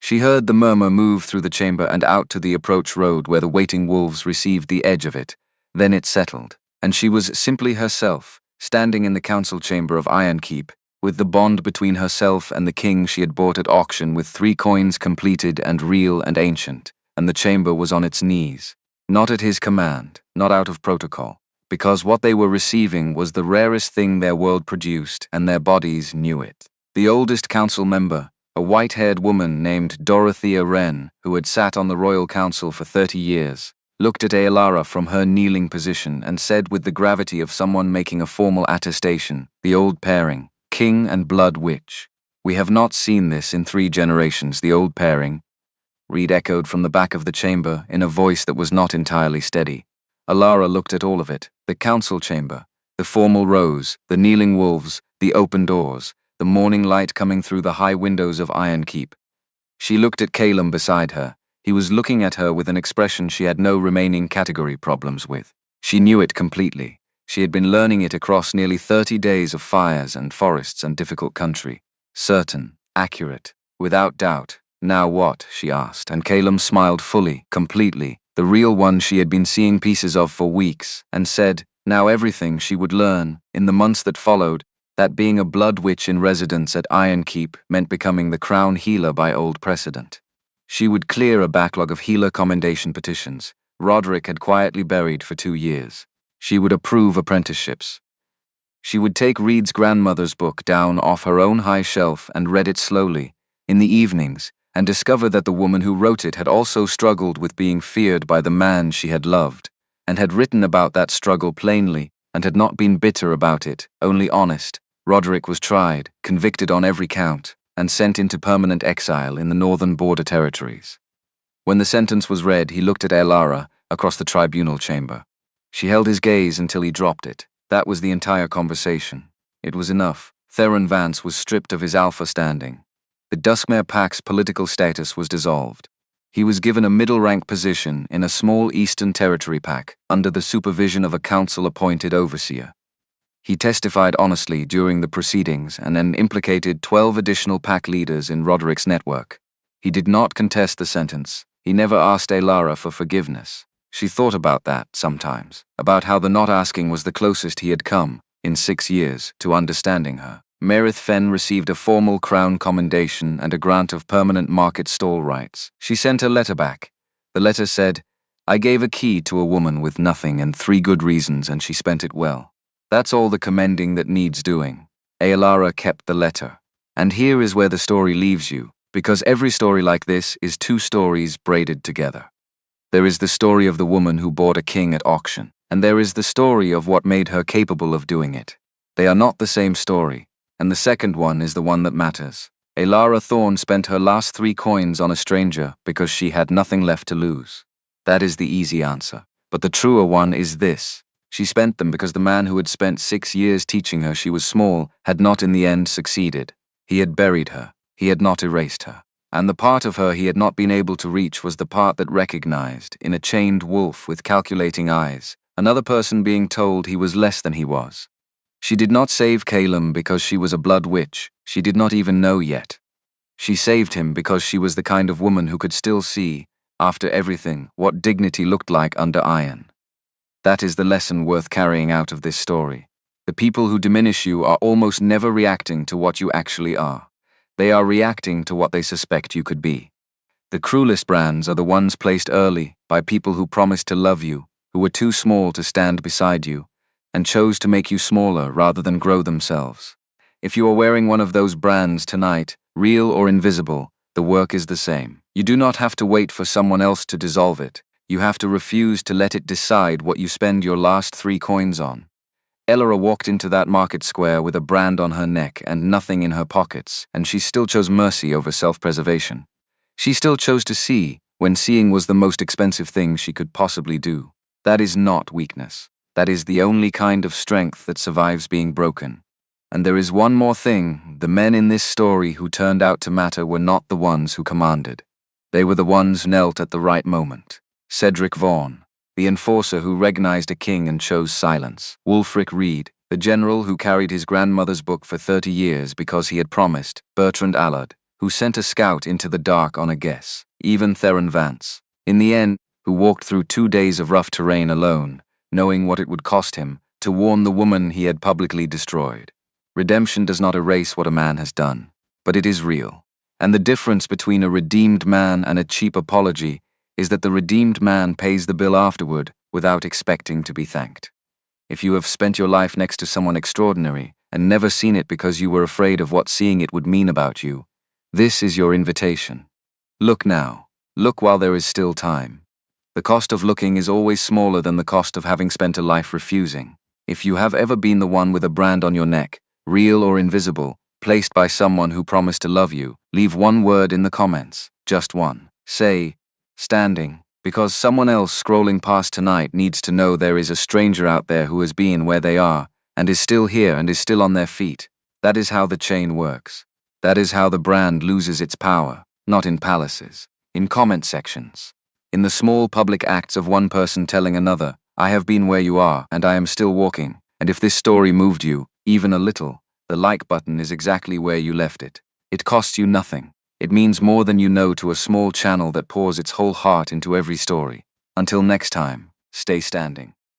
She heard the murmur move through the chamber and out to the approach road where the waiting wolves received the edge of it. Then it settled, and she was simply herself, standing in the council chamber of Ironkeep, with the bond between herself and the king she had bought at auction with 3 coins completed and real and ancient, and the chamber was on its knees. Not at his command, not out of protocol, because what they were receiving was the rarest thing their world produced, and their bodies knew it. The oldest council member, a white-haired woman named Dorothea Wren, who had sat on the royal council for 30 years, looked at Aelara from her kneeling position and said with the gravity of someone making a formal attestation, the old pairing, king and blood witch. We have not seen this in 3 generations, the old pairing. Reed echoed from the back of the chamber in a voice that was not entirely steady. Alara looked at all of it, the council chamber, the formal rows, the kneeling wolves, the open doors, the morning light coming through the high windows of Ironkeep. She looked at Calum beside her. He was looking at her with an expression she had no remaining category problems with. She knew it completely. She had been learning it across nearly 30 days of fires and forests and difficult country. Certain, accurate, without doubt. Now what? She asked, and Calum smiled fully, completely, the real one she had been seeing pieces of for weeks, and said, now everything she would learn, in the months that followed, that being a blood witch in residence at Ironkeep meant becoming the crown healer by old precedent. She would clear a backlog of healer commendation petitions Roderick had quietly buried for 2 years. She would approve apprenticeships. She would take Reed's grandmother's book down off her own high shelf and read it slowly, in the evenings, and discover that the woman who wrote it had also struggled with being feared by the man she had loved, and had written about that struggle plainly, and had not been bitter about it, only honest. Roderick was tried, convicted on every count, and sent into permanent exile in the northern border territories. When the sentence was read, he looked at Elara across the tribunal chamber. She held his gaze until he dropped it. That was the entire conversation. It was enough. Theron Vance was stripped of his alpha standing. The Duskmare Pack's political status was dissolved. He was given a middle-rank position in a small Eastern Territory pack under the supervision of a council-appointed overseer. He testified honestly during the proceedings and then implicated 12 additional pack leaders in Roderick's network. He did not contest the sentence. He never asked Elara for forgiveness. She thought about that sometimes, about how the not asking was the closest he had come, in 6 years, to understanding her. Meredith Fenn received a formal crown commendation and a grant of permanent market stall rights. She sent a letter back. The letter said, "I gave a key to a woman with nothing and 3 good reasons, and she spent it well. That's all the commending that needs doing." Elara kept the letter. And here is where the story leaves you, because every story like this is 2 stories braided together. There is the story of the woman who bought a king at auction, and there is the story of what made her capable of doing it. They are not the same story, and the second one is the one that matters. Elara Thorne spent her last 3 coins on a stranger because she had nothing left to lose. That is the easy answer. But the truer one is this. She spent them because the man who had spent 6 years teaching her she was small had not in the end succeeded. He had buried her. He had not erased her. And the part of her he had not been able to reach was the part that recognized, in a chained wolf with calculating eyes, another person being told he was less than he was. She did not save Calum because she was a blood witch. She did not even know yet. She saved him because she was the kind of woman who could still see, after everything, what dignity looked like under iron. That is the lesson worth carrying out of this story. The people who diminish you are almost never reacting to what you actually are. They are reacting to what they suspect you could be. The cruelest brands are the ones placed early by people who promised to love you, who were too small to stand beside you, and chose to make you smaller rather than grow themselves. If you are wearing one of those brands tonight, real or invisible, the work is the same. You do not have to wait for someone else to dissolve it. You have to refuse to let it decide what you spend your last 3 coins on. Elara walked into that market square with a brand on her neck and nothing in her pockets, and she still chose mercy over self-preservation. She still chose to see, when seeing was the most expensive thing she could possibly do. That is not weakness. That is the only kind of strength that survives being broken. And there is one more thing. The men in this story who turned out to matter were not the ones who commanded. They were the ones who knelt at the right moment. Cedric Vaughan, the enforcer who recognized a king and chose silence. Wulfric Reed, the general who carried his grandmother's book for 30 years because he had promised. Bertrand Allard, who sent a scout into the dark on a guess. Even Theron Vance, in the end, who walked through 2 days of rough terrain alone, knowing what it would cost him, to warn the woman he had publicly destroyed. Redemption does not erase what a man has done, but it is real. And the difference between a redeemed man and a cheap apology is that the redeemed man pays the bill afterward without expecting to be thanked. If you have spent your life next to someone extraordinary and never seen it because you were afraid of what seeing it would mean about you, this is your invitation. Look now. Look while there is still time. The cost of looking is always smaller than the cost of having spent a life refusing. If you have ever been the one with a brand on your neck, real or invisible, placed by someone who promised to love you, leave one word in the comments, just one. Say, "Standing," because someone else scrolling past tonight needs to know there is a stranger out there who has been where they are, and is still here and is still on their feet. That is how the chain works. That is how the brand loses its power, not in palaces, in comment sections, in the small public acts of one person telling another, "I have been where you are, and I am still walking," and if this story moved you, even a little, the like button is exactly where you left it. It costs you nothing. It means more than you know to a small channel that pours its whole heart into every story. Until next time, stay standing.